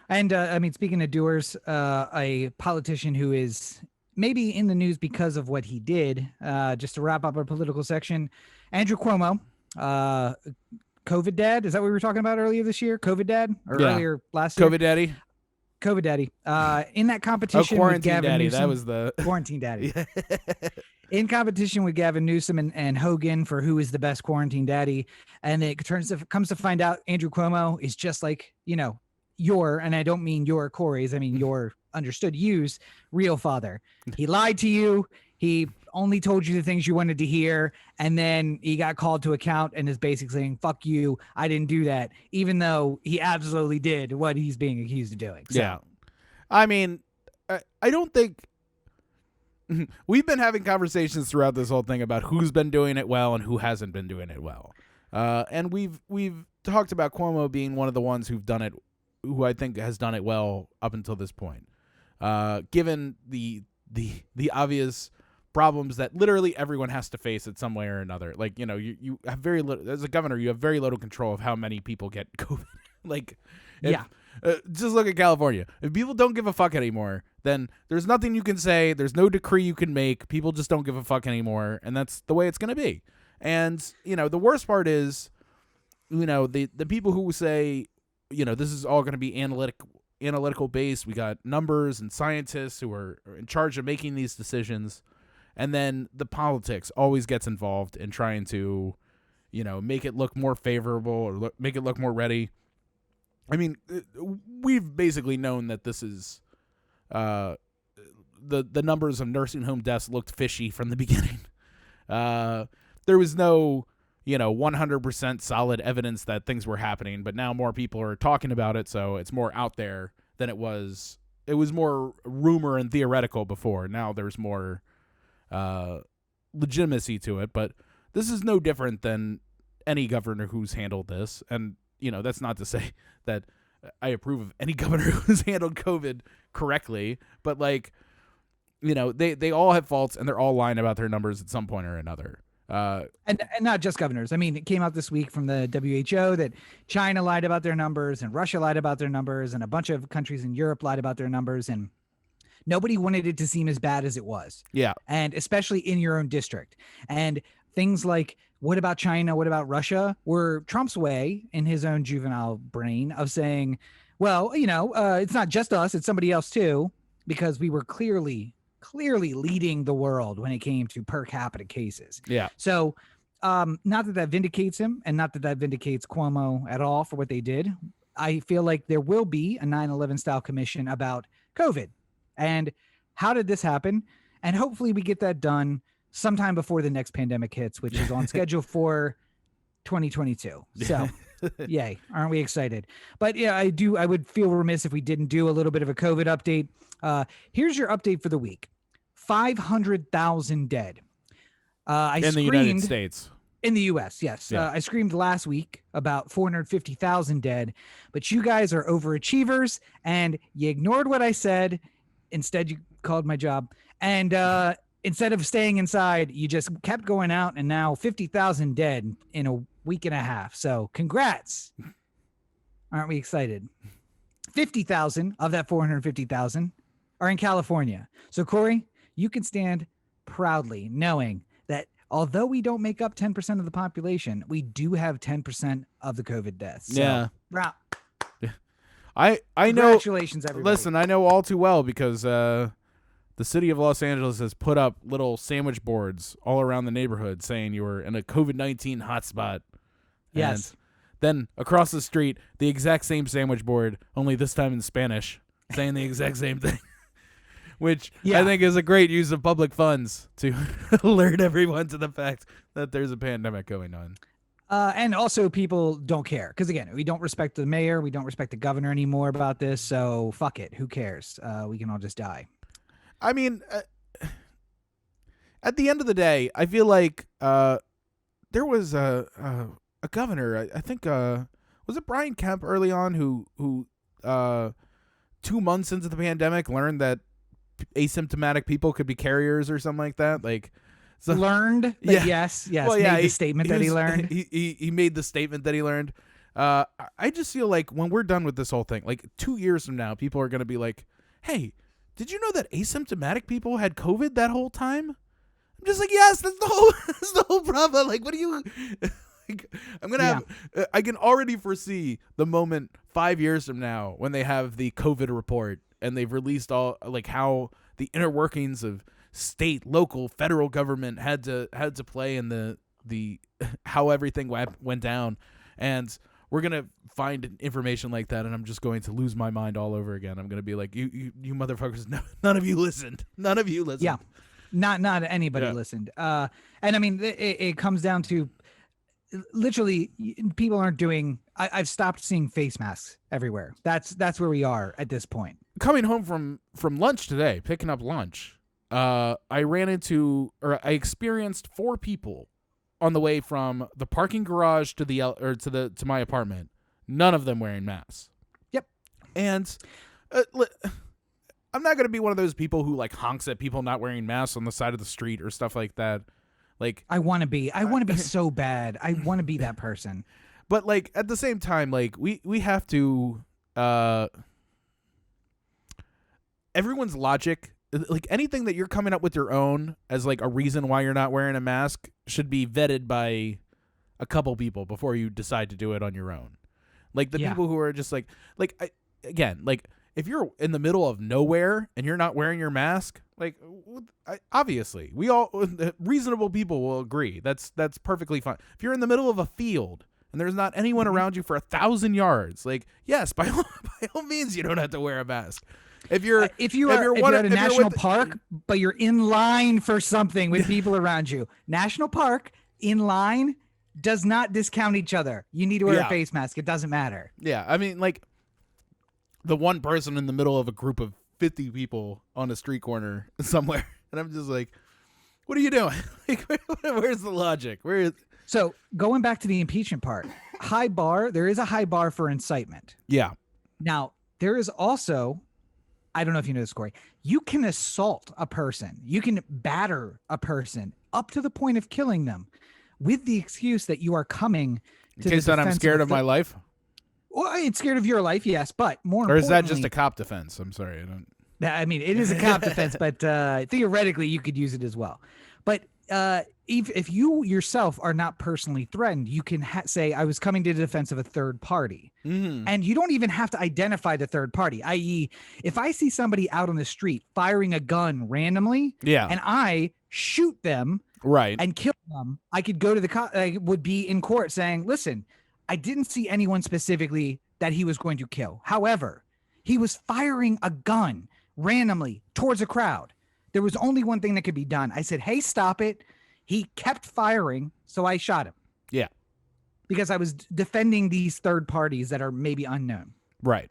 [SPEAKER 2] And I mean, speaking of doers, a politician who is maybe in the news because of what he did, just to wrap up our political section, Andrew Cuomo, COVID dad. Is that what we were talking about earlier this year? COVID dad? Or earlier last year?
[SPEAKER 1] COVID daddy.
[SPEAKER 2] COVID daddy. In that competition
[SPEAKER 1] quarantine
[SPEAKER 2] with Gavin
[SPEAKER 1] daddy.
[SPEAKER 2] Newsom,
[SPEAKER 1] That was the
[SPEAKER 2] quarantine daddy. In competition with Gavin Newsom and Hogan for who is the best quarantine daddy. And it comes to find out Andrew Cuomo is just like, you know, and I don't mean your Cory's, I mean your understood you's real father. He lied to you. He only told you the things you wanted to hear. And then he got called to account and is basically saying, fuck you, I didn't do that, even though he absolutely did what he's being accused of doing. So.
[SPEAKER 1] Yeah. I mean, I don't think we've been having conversations throughout this whole thing about who's been doing it well and who hasn't been doing it well. And we've talked about Cuomo being one of the ones who I think has done it well up until this point. Given the obvious problems that literally everyone has to face in some way or another. Like, you know, you have very little, as a governor, you have very little control of how many people get COVID. Like, just look at California. If people don't give a fuck anymore, then there's nothing you can say. There's no decree you can make. People just don't give a fuck anymore. And that's the way it's going to be. And, you know, the worst part is, you know, the people who say, you know, this is all going to be analytical based. We got numbers and scientists who are in charge of making these decisions. And then the politics always gets involved in trying to, you know, make it look more favorable or make it look more ready. I mean, we've basically known that this is the numbers of nursing home deaths looked fishy from the beginning. There was no, you know, 100% solid evidence that things were happening, but now more people are talking about it, so it's more out there than it was. It was more rumor and theoretical before. Now there's more legitimacy to it, but this is no different than any governor who's handled this. And, you know, that's not to say that I approve of any governor who's handled COVID correctly, but, like, you know, they all have faults and they're all lying about their numbers at some point or another.
[SPEAKER 2] And not just governors. I mean, it came out this week from the WHO that China lied about their numbers and Russia lied about their numbers and a bunch of countries in Europe lied about their numbers, and nobody wanted it to seem as bad as it was.
[SPEAKER 1] Yeah.
[SPEAKER 2] And especially in your own district. And things like, what about China? What about Russia? Were Trump's way in his own juvenile brain of saying, well, you know, it's not just us, it's somebody else too, because we were clearly leading the world when it came to per capita cases.
[SPEAKER 1] Yeah.
[SPEAKER 2] So not that vindicates him and not that vindicates Cuomo at all for what they did. I feel like there will be a 9/11 style commission about COVID and how did this happen? And hopefully we get that done sometime before the next pandemic hits, which is on schedule for 2022. So yay. Aren't we excited? But yeah, I would feel remiss if we didn't do a little bit of a COVID update. Here's your update for the week. 500,000 dead.
[SPEAKER 1] In the United States.
[SPEAKER 2] In the U.S., yes.
[SPEAKER 1] Yeah.
[SPEAKER 2] I screamed last week about 450,000 dead, but you guys are overachievers, and you ignored what I said. Instead, you called my job. And instead of staying inside, you just kept going out, and now 50,000 dead in a week and a half. So congrats. Aren't we excited? 50,000 of that 450,000 are in California. So Cory, you can stand proudly knowing that although we don't make up 10% of the population, we do have 10% of the COVID deaths. So,
[SPEAKER 1] Yeah.
[SPEAKER 2] I
[SPEAKER 1] know.
[SPEAKER 2] Congratulations, everybody.
[SPEAKER 1] Listen, I know all too well because the city of Los Angeles has put up little sandwich boards all around the neighborhood saying you were in a COVID-19 hotspot.
[SPEAKER 2] Yes.
[SPEAKER 1] And then across the street, the exact same sandwich board, only this time in Spanish, saying the exact same thing. Which I think is a great use of public funds to alert everyone to the fact that there's a pandemic going on.
[SPEAKER 2] And also people don't care because, again, we don't respect the mayor. We don't respect the governor anymore about this. So fuck it. Who cares? We can all just die.
[SPEAKER 1] I mean, at the end of the day, I feel like there was a governor, I think, was it Brian Kemp early on who 2 months into the pandemic learned that asymptomatic people could be carriers or something like that. Like, so,
[SPEAKER 2] learned?
[SPEAKER 1] Yeah.
[SPEAKER 2] Yes.
[SPEAKER 1] Well,
[SPEAKER 2] made the statement that he learned.
[SPEAKER 1] He made the statement that he learned. I just feel like when we're done with this whole thing, like 2 years from now, people are going to be like, hey, did you know that asymptomatic people had COVID that whole time? I'm just like, yes, that's the whole problem. Like, what do you... Like, I'm going to have... I can already foresee the moment 5 years from now when they have the COVID report and they've released all, like, how the inner workings of state, local, federal government had to play in the how everything went down. And we're going to find information like that, and I'm just going to lose my mind all over again. I'm going to be like, you motherfuckers, none of you listened. None of you listened.
[SPEAKER 2] Yeah, not anybody listened. And I mean, it comes down to literally people aren't doing, I've stopped seeing face masks everywhere. That's where we are at this point.
[SPEAKER 1] Coming home from lunch today, picking up lunch, I experienced 4 people on the way from the parking garage to my apartment. None of them wearing masks.
[SPEAKER 2] Yep.
[SPEAKER 1] And I'm not going to be one of those people who like honks at people not wearing masks on the side of the street or stuff like that. Like, I want to be
[SPEAKER 2] so bad. I want to be that person.
[SPEAKER 1] But like at the same time, like we have to everyone's logic, like anything that you're coming up with your own as like a reason why you're not wearing a mask should be vetted by a couple people before you decide to do it on your own. Like the people who are just like if you're in the middle of nowhere and you're not wearing your mask, like obviously we all reasonable people will agree that's perfectly fine. If you're in the middle of a field and there's not anyone around you for 1,000 yards, like yes, by all means you don't have to wear a mask. If you're at a national
[SPEAKER 2] park, but you're in line for something with people around you, national park in line does not discount each other. You need to wear a face mask. It doesn't matter.
[SPEAKER 1] Yeah, I mean, like the one person in the middle of a group of 50 people on a street corner somewhere, and I'm just like, what are you doing? Like, where's the logic?
[SPEAKER 2] So going back to the impeachment part, high bar. There is a high bar for incitement.
[SPEAKER 1] Yeah.
[SPEAKER 2] Now there is also, I don't know if you know this, Cory, you can assault a person. You can batter a person up to the point of killing them with the excuse that you are coming to
[SPEAKER 1] in case that I'm scared of my life.
[SPEAKER 2] Well, it's scared of your life, yes, but more importantly...
[SPEAKER 1] Or is that just a cop defense? I'm sorry.
[SPEAKER 2] I mean, it is a cop defense, but theoretically you could use it as well. But if you yourself are not personally threatened, you can say, I was coming to the defense of a third party. Mm-hmm. And you don't even have to identify the third party, i.e. if I see somebody out on the street firing a gun randomly and I shoot them and kill them, I could go to the cop. I would be in court saying, listen, I didn't see anyone specifically that he was going to kill. However, he was firing a gun randomly towards a crowd. There was only one thing that could be done. I said, hey, stop it. He kept firing, so I shot him. Yeah. Because I was defending these third parties that are maybe unknown.
[SPEAKER 1] Right.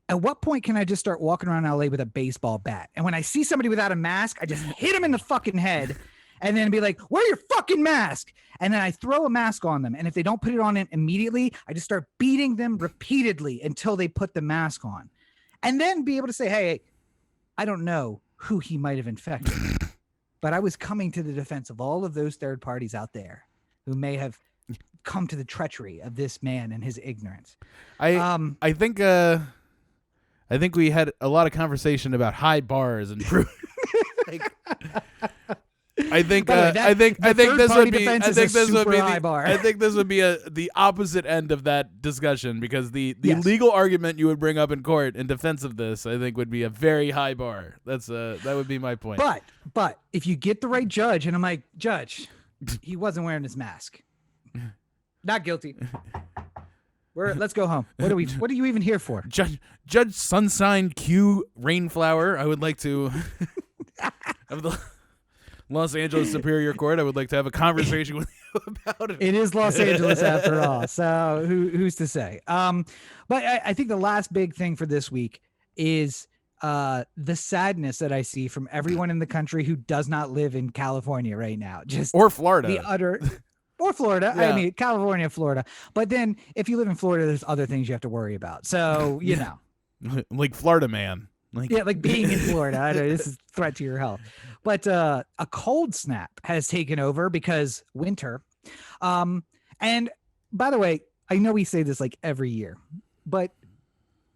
[SPEAKER 2] At what point can I just start walking around LA with a baseball bat? And when I see somebody without a mask, I just hit him in the fucking head and then be like, wear your fucking mask. And then I throw a mask on them. And if they don't put it on immediately, I just start beating them repeatedly until they put the mask on. And then be able to say, hey, I don't know who he might have infected. but I was coming to the defense of all of those third parties out there who may have come to the treachery of this man and his ignorance.
[SPEAKER 1] I think we had a lot of conversation about high bars and like, I think this would be the opposite end of that discussion, because the legal argument you would bring up in court in defense of this, I think, would be a very high bar. That would be my point.
[SPEAKER 2] But if you get the right judge, and I'm like, Judge, he wasn't wearing his mask. Not guilty. Let's go home. What are you even here for?
[SPEAKER 1] Judge Sunshine Q Rainflower, I would like to of the Los Angeles Superior Court, I would like to have a conversation with you about it.
[SPEAKER 2] It is Los Angeles after all, so who's to say? But I think the last big thing for this week is the sadness that I see from everyone in the country who does not live in California right now,
[SPEAKER 1] or Florida.
[SPEAKER 2] Or Florida.
[SPEAKER 1] Yeah.
[SPEAKER 2] I mean, California, Florida. But then if you live in Florida, there's other things you have to worry about. So, you know.
[SPEAKER 1] Like Florida man.
[SPEAKER 2] Like being in Florida. I know this is a threat to your health. But a cold snap has taken over because winter. And by the way, I know we say this like every year, but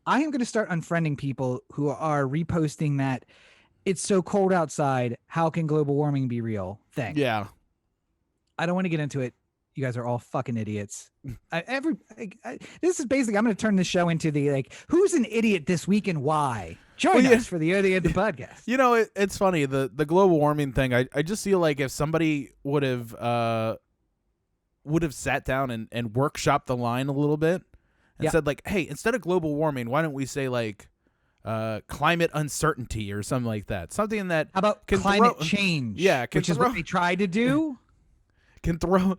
[SPEAKER 2] I am going to start unfriending people who are reposting that it's so cold outside, how can global warming be real thing.
[SPEAKER 1] Yeah.
[SPEAKER 2] I don't want to get into it. You guys are all fucking idiots. This is basically, I'm going to turn this show into the, like, who's an idiot this week and why? Join us for the O The Anthem podcast.
[SPEAKER 1] You know, it's funny, the global warming thing. I just feel like if somebody would have sat down and workshopped the line a little bit and said, like, hey, instead of global warming, why don't we say, like, climate uncertainty or something like that? Something that
[SPEAKER 2] how about climate change?
[SPEAKER 1] Yeah,
[SPEAKER 2] which is what they try to do.
[SPEAKER 1] Can throw.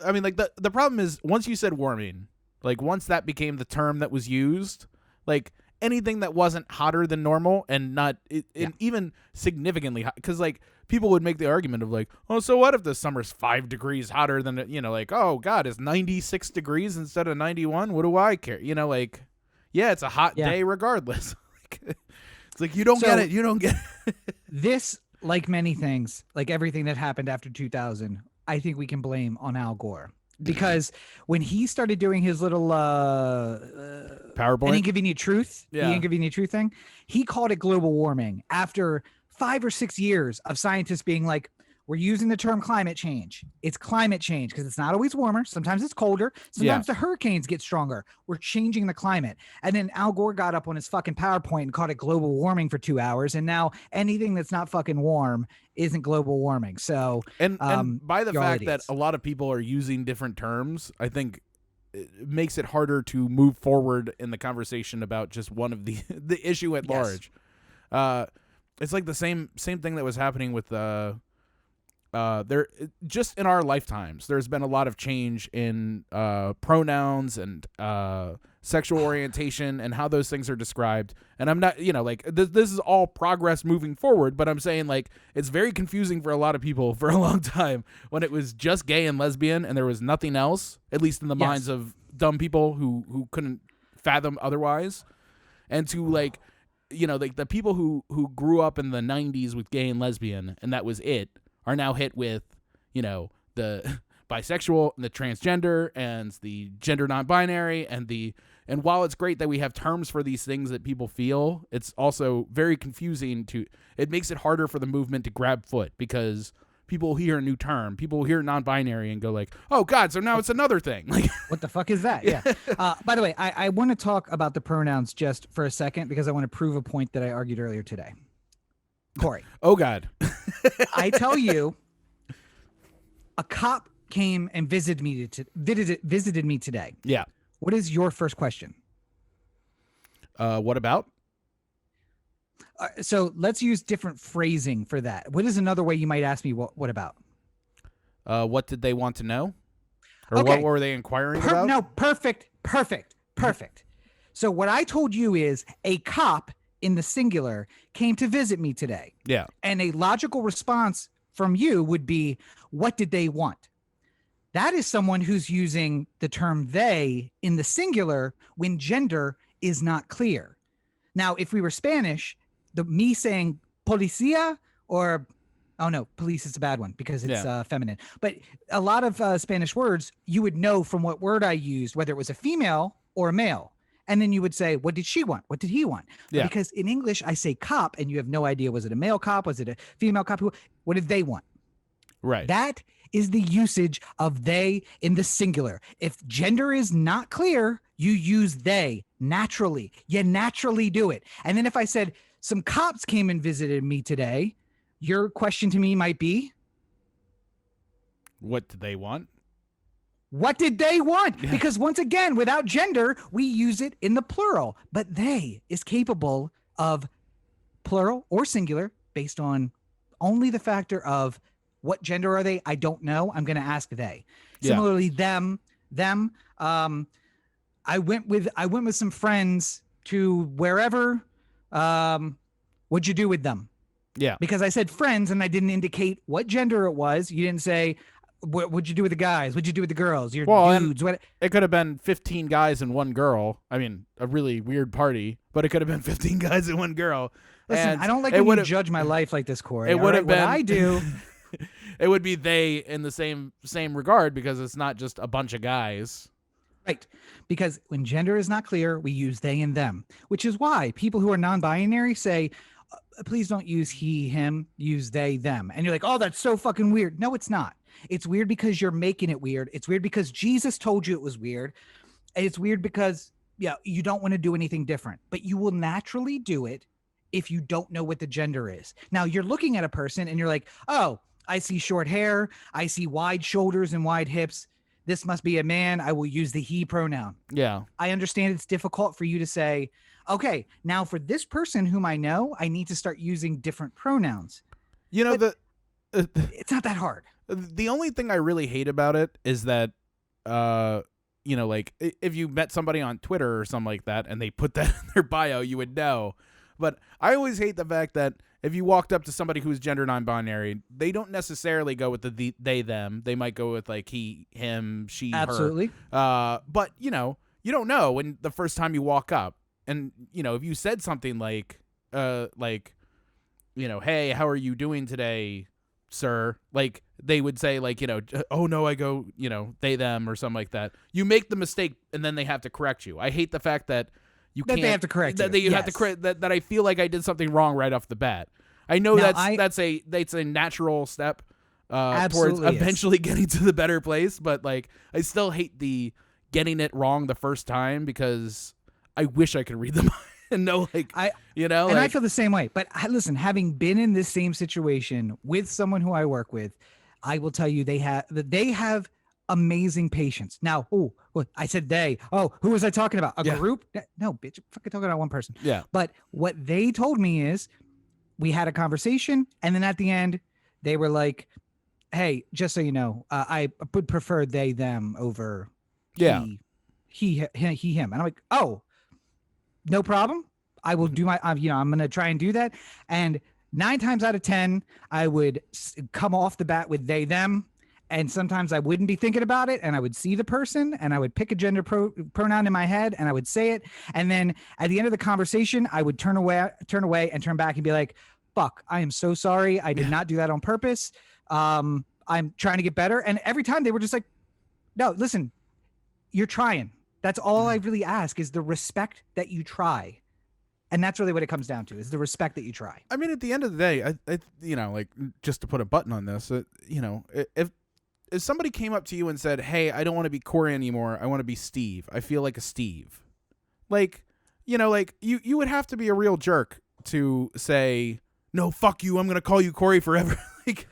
[SPEAKER 1] I mean, like, the problem is, once you said warming, like, once that became the term that was used, like, anything that wasn't hotter than normal and not even significantly hot, because, like, people would make the argument of, like, oh, so what if the summer's 5 degrees hotter than, you know, like, oh God, it's 96 degrees instead of 91. What do I care? You know, like, yeah, it's a hot day regardless. It's like, you don't get it. You don't get it.
[SPEAKER 2] This, like many things, like everything that happened after 2000, I think we can blame on Al Gore, because when he started doing his little
[SPEAKER 1] PowerPoint,
[SPEAKER 2] Inconvenient Truth, the Inconvenient Truth thing, he called it global warming after 5 or 6 years of scientists being like, we're using the term climate change. It's climate change because it's not always warmer. Sometimes it's colder. Sometimes the hurricanes get stronger. We're changing the climate. And then Al Gore got up on his fucking PowerPoint and called it global warming for 2 hours. And now anything that's not fucking warm isn't global warming. So,
[SPEAKER 1] and by the fact that a lot of people are using different terms, I think it makes it harder to move forward in the conversation about just one of the issue at large. It's like the same thing that was happening with just in our lifetimes, there's been a lot of change in pronouns and sexual orientation and how those things are described. And I'm not, you know, like, this is all progress moving forward, but I'm saying, like, it's very confusing for a lot of people for a long time when it was just gay and lesbian and there was nothing else, at least in the minds of dumb people who couldn't fathom otherwise. And to, like, you know, like, the people who grew up in the 90s with gay and lesbian and that was it, are now hit with, you know, the bisexual and the transgender and the gender non-binary and while it's great that we have terms for these things that people feel, it's also very confusing it makes it harder for the movement to grab foot, because people hear a new term, people hear non-binary and go like, oh God, so now it's another thing. Like,
[SPEAKER 2] what the fuck is that? Yeah. By the way, I want to talk about the pronouns just for a second, because I want to prove a point that I argued earlier today. Cory.
[SPEAKER 1] Oh God.
[SPEAKER 2] I tell you, a cop came and visited me today.
[SPEAKER 1] Yeah.
[SPEAKER 2] What is your first question?
[SPEAKER 1] What about?
[SPEAKER 2] So let's use different phrasing for that. What is another way you might ask me what about?
[SPEAKER 1] What did they want to know? Or
[SPEAKER 2] okay.
[SPEAKER 1] What were they inquiring about?
[SPEAKER 2] No, perfect. So what I told you is a cop in the singular came to visit me today.
[SPEAKER 1] Yeah.
[SPEAKER 2] And a logical response from you would be, what did they want? That is someone who's using the term they in the singular when gender is not clear. Now, if we were Spanish, me saying policía or Oh no, police is a bad one because it's
[SPEAKER 1] Yeah.
[SPEAKER 2] feminine. But a lot of Spanish words, you would know from what word I used, whether it was a female or a male. And then you would say, what did she want? What did he want? But
[SPEAKER 1] Yeah.
[SPEAKER 2] because in English, I say cop and you have no idea, was it a male cop? Was it a female cop? What did they want?
[SPEAKER 1] Right.
[SPEAKER 2] That is the usage of they in the singular. If gender is not clear, you use they naturally. You naturally do it. And then if I said, some cops came and visited me today, your question to me might be,
[SPEAKER 1] What did they want?
[SPEAKER 2] what did they want?
[SPEAKER 1] Yeah.
[SPEAKER 2] Because once again, without gender, we use it in the plural, but they is capable of plural or singular based on only the factor of what gender are they? I don't know. I'm going to ask they.
[SPEAKER 1] Yeah.
[SPEAKER 2] Similarly, them. I went with some friends to wherever. What'd you do with them?
[SPEAKER 1] Yeah.
[SPEAKER 2] Because I said friends and I didn't indicate what gender it was. You didn't say, what'd you do with the guys? What'd you do with the girls? Your dudes. What?
[SPEAKER 1] It could have been 15 guys and one girl. I mean, a really weird party, but it could have been 15 guys and one girl.
[SPEAKER 2] Listen,
[SPEAKER 1] And
[SPEAKER 2] I don't like
[SPEAKER 1] it
[SPEAKER 2] when you
[SPEAKER 1] would've-
[SPEAKER 2] judge my life like this, Corey.
[SPEAKER 1] It would have been.
[SPEAKER 2] What I do.
[SPEAKER 1] It would be they in the same regard because it's not just a bunch of guys.
[SPEAKER 2] Right. Because when gender is not clear, we use they and them, which is why people who are non-binary say, please don't use he, him, use they, them. And you're like, oh, that's so fucking weird. No, it's not. It's weird because you're making it weird. It's weird because Jesus told you it was weird. And it's weird because, yeah, you don't want to do anything different, but you will naturally do it if you don't know what the gender is. Now you're looking at a person and you're like, oh, I see short hair. I see wide shoulders and wide hips. This must be a man. I will use the he pronoun.
[SPEAKER 1] Yeah.
[SPEAKER 2] I understand it's difficult for you to say, okay, now for this person whom I know, I need to start using different pronouns.
[SPEAKER 1] You know,
[SPEAKER 2] It's not that hard.
[SPEAKER 1] the only thing I really hate about it is that, you know, like if you met somebody on Twitter or something like that and they put that in their bio, you would know. But I always hate the fact that if you walked up to somebody who's gender non-binary, they don't necessarily go with the they, them. They might go with like he, him, she,
[SPEAKER 2] Absolutely.
[SPEAKER 1] her. But, you know, you don't know when the first time you walk up. And, you know, if you said something like, you know, hey, how are you doing today, sir? Like, they would say, like, you know, oh, no, I go, you know, they, them, or something like that. You make the mistake, and then they have to correct you. I hate the fact that you can't.
[SPEAKER 2] That they have to correct
[SPEAKER 1] that
[SPEAKER 2] you.
[SPEAKER 1] They have to correct that I feel like I did something wrong right off the bat. I know
[SPEAKER 2] Now,
[SPEAKER 1] that's a natural step towards
[SPEAKER 2] Absolutely is.
[SPEAKER 1] eventually getting to the better place, but, like, I still hate the getting it wrong the first time because I wish I could read them and know, like, you know.
[SPEAKER 2] And
[SPEAKER 1] like,
[SPEAKER 2] I feel the same way. But listen, having been in this same situation with someone who I work with, I will tell you they have amazing patience. Now, I said they. Oh, who was I talking about? A group? No, bitch. I'm fucking talking about one person.
[SPEAKER 1] Yeah.
[SPEAKER 2] But what they told me is we had a conversation. And then at the end, they were like, hey, just so you know, I would prefer they, them over he, him. And I'm like, oh, no problem. I will do my, I'm going to try and do that. And 9 times out of 10, I would come off the bat with they, them. And sometimes I wouldn't be thinking about it and I would see the person and I would pick a gender pronoun in my head and I would say it. And then at the end of the conversation, I would turn away and turn back and be like, fuck, I am so sorry. I did not do that on purpose. I'm trying to get better. And every time they were just like, no, listen, you're trying. That's all I really ask is the respect that you try. And that's really what it comes down to is the respect that you try.
[SPEAKER 1] I mean, at the end of the day, I you know, like, just to put a button on this, you know, if somebody came up to you and said, hey, I don't want to be Cory anymore, I want to be Steve, I feel like a Steve. Like, you know, like, you would have to be a real jerk to say, no, fuck you, I'm going to call you Cory forever. Like,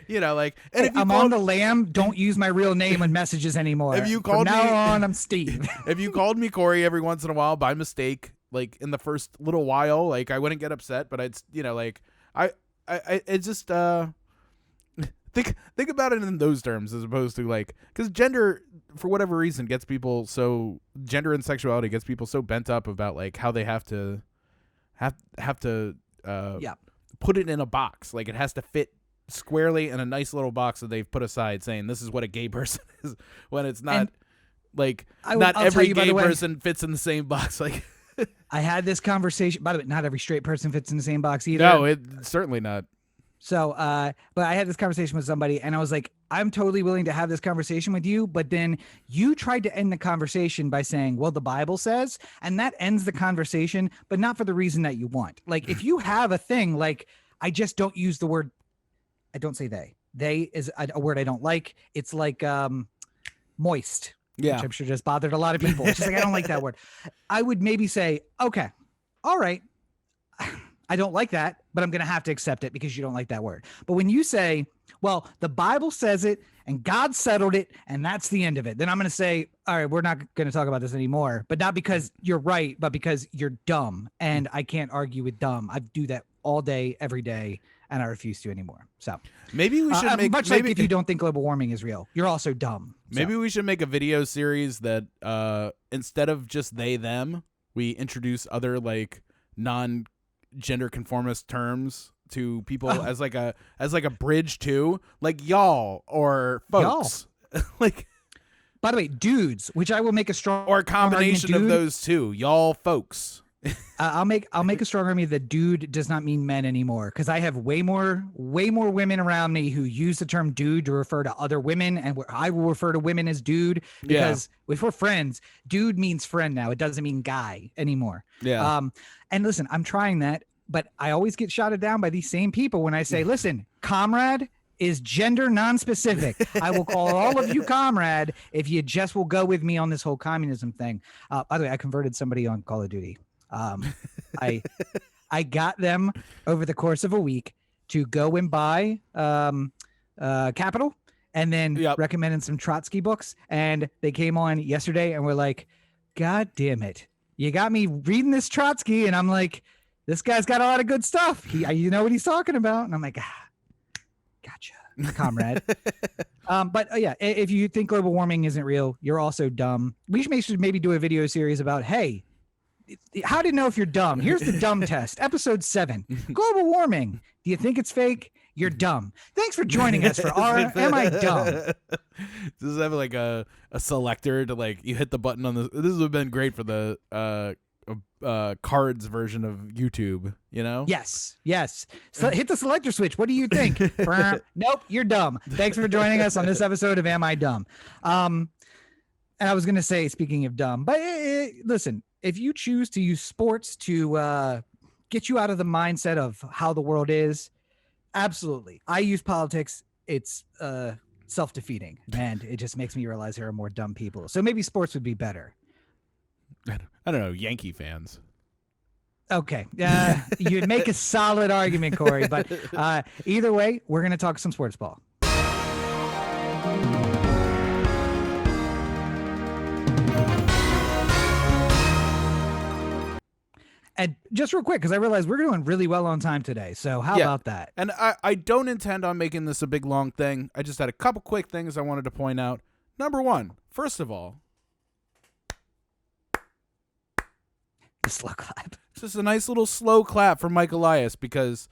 [SPEAKER 1] you know, like, and
[SPEAKER 2] hey,
[SPEAKER 1] if you
[SPEAKER 2] I'm on the lam, don't use my real name on messages anymore.
[SPEAKER 1] If you called
[SPEAKER 2] From
[SPEAKER 1] me,
[SPEAKER 2] now on, I'm Steve.
[SPEAKER 1] If you called me Cory every once in a while by mistake, like in the first little while, like I wouldn't get upset, but I'd, you know, like I just think about it in those terms as opposed to like, because gender, for whatever reason, gets people so, gender and sexuality gets people so bent up about like how they have to put it in a box, like it has to fit squarely in a nice little box that they've put aside saying this is what a gay person is, when it's not. And like not every gay person fits in the same box. Like
[SPEAKER 2] I had this conversation, by the way, not every straight person fits in the same box either.
[SPEAKER 1] No, it's certainly not.
[SPEAKER 2] So, but I had this conversation with somebody and I was like, I'm totally willing to have this conversation with you. But then you tried to end the conversation by saying, well, the Bible says, and that ends the conversation, but not for the reason that you want. Like if you have a thing, like I just don't use the word, I don't say they. They is a word I don't like. It's like moist,
[SPEAKER 1] Yeah.
[SPEAKER 2] which I'm sure just bothered a lot of people. It's just like, I don't like that word. I would maybe say, okay, all right. I don't like that, but I'm going to have to accept it because you don't like that word. But when you say, well, the Bible says it and God settled it and that's the end of it, then I'm going to say, all right, we're not going to talk about this anymore, but not because you're right, but because you're dumb. And I can't argue with dumb. I do that all day, every day, and I refuse to anymore. So
[SPEAKER 1] maybe we should make
[SPEAKER 2] much like if you don't think global warming is real, you're also dumb.
[SPEAKER 1] Maybe we should make a video series that instead of just they, them, we introduce other like non-gender conformist terms to people as like a bridge to like y'all or folks. Like,
[SPEAKER 2] by the way, dudes, which I will make a strong
[SPEAKER 1] or a combination
[SPEAKER 2] argument,
[SPEAKER 1] of those two, y'all folks.
[SPEAKER 2] I'll make a strong argument that dude does not mean men anymore, because I have way more women around me who use the term dude to refer to other women, and I will refer to women as dude because if we're friends, dude means friend now. It doesn't mean guy anymore.
[SPEAKER 1] Yeah.
[SPEAKER 2] And listen, I'm trying that, but I always get shouted down by these same people when I say, listen, comrade is gender non-specific. I will call all of you comrade if you just will go with me on this whole communism thing. By the way, I converted somebody on Call of Duty. I got them over the course of a week to go and buy Capital and then recommended some Trotsky books. And they came on yesterday and were like, God damn it. You got me reading this Trotsky. And I'm like, this guy's got a lot of good stuff. You know what he's talking about. And I'm like, gotcha, comrade. But yeah, if you think global warming isn't real, you're also dumb. We should maybe do a video series about, hey, how to know if you're dumb. Here's the dumb test. Episode 7, global warming. Do you think it's fake? You're dumb. Thanks for joining us for our Am I Dumb?
[SPEAKER 1] Does it have like a selector to like you hit the button on this? This would have been great for the cards version of YouTube, you know?
[SPEAKER 2] Yes. So hit the selector switch. What do you think? Nope, you're dumb. Thanks for joining us on this episode of Am I Dumb? And I was going to say, speaking of dumb, but listen, if you choose to use sports to get you out of the mindset of how the world is, absolutely. I use politics. It's self-defeating, and it just makes me realize there are more dumb people. So maybe sports would be better.
[SPEAKER 1] I don't know, Yankee fans.
[SPEAKER 2] Okay. You'd make a solid argument, Cory, but either way, we're going to talk some sports ball. And just real quick, because I realized we're doing really well on time today. So how about that?
[SPEAKER 1] And I don't intend on making this a big, long thing. I just had a couple quick things I wanted to point out. Number one, first of all,
[SPEAKER 2] the slow clap.
[SPEAKER 1] Just a nice little slow clap for Mike Elias because,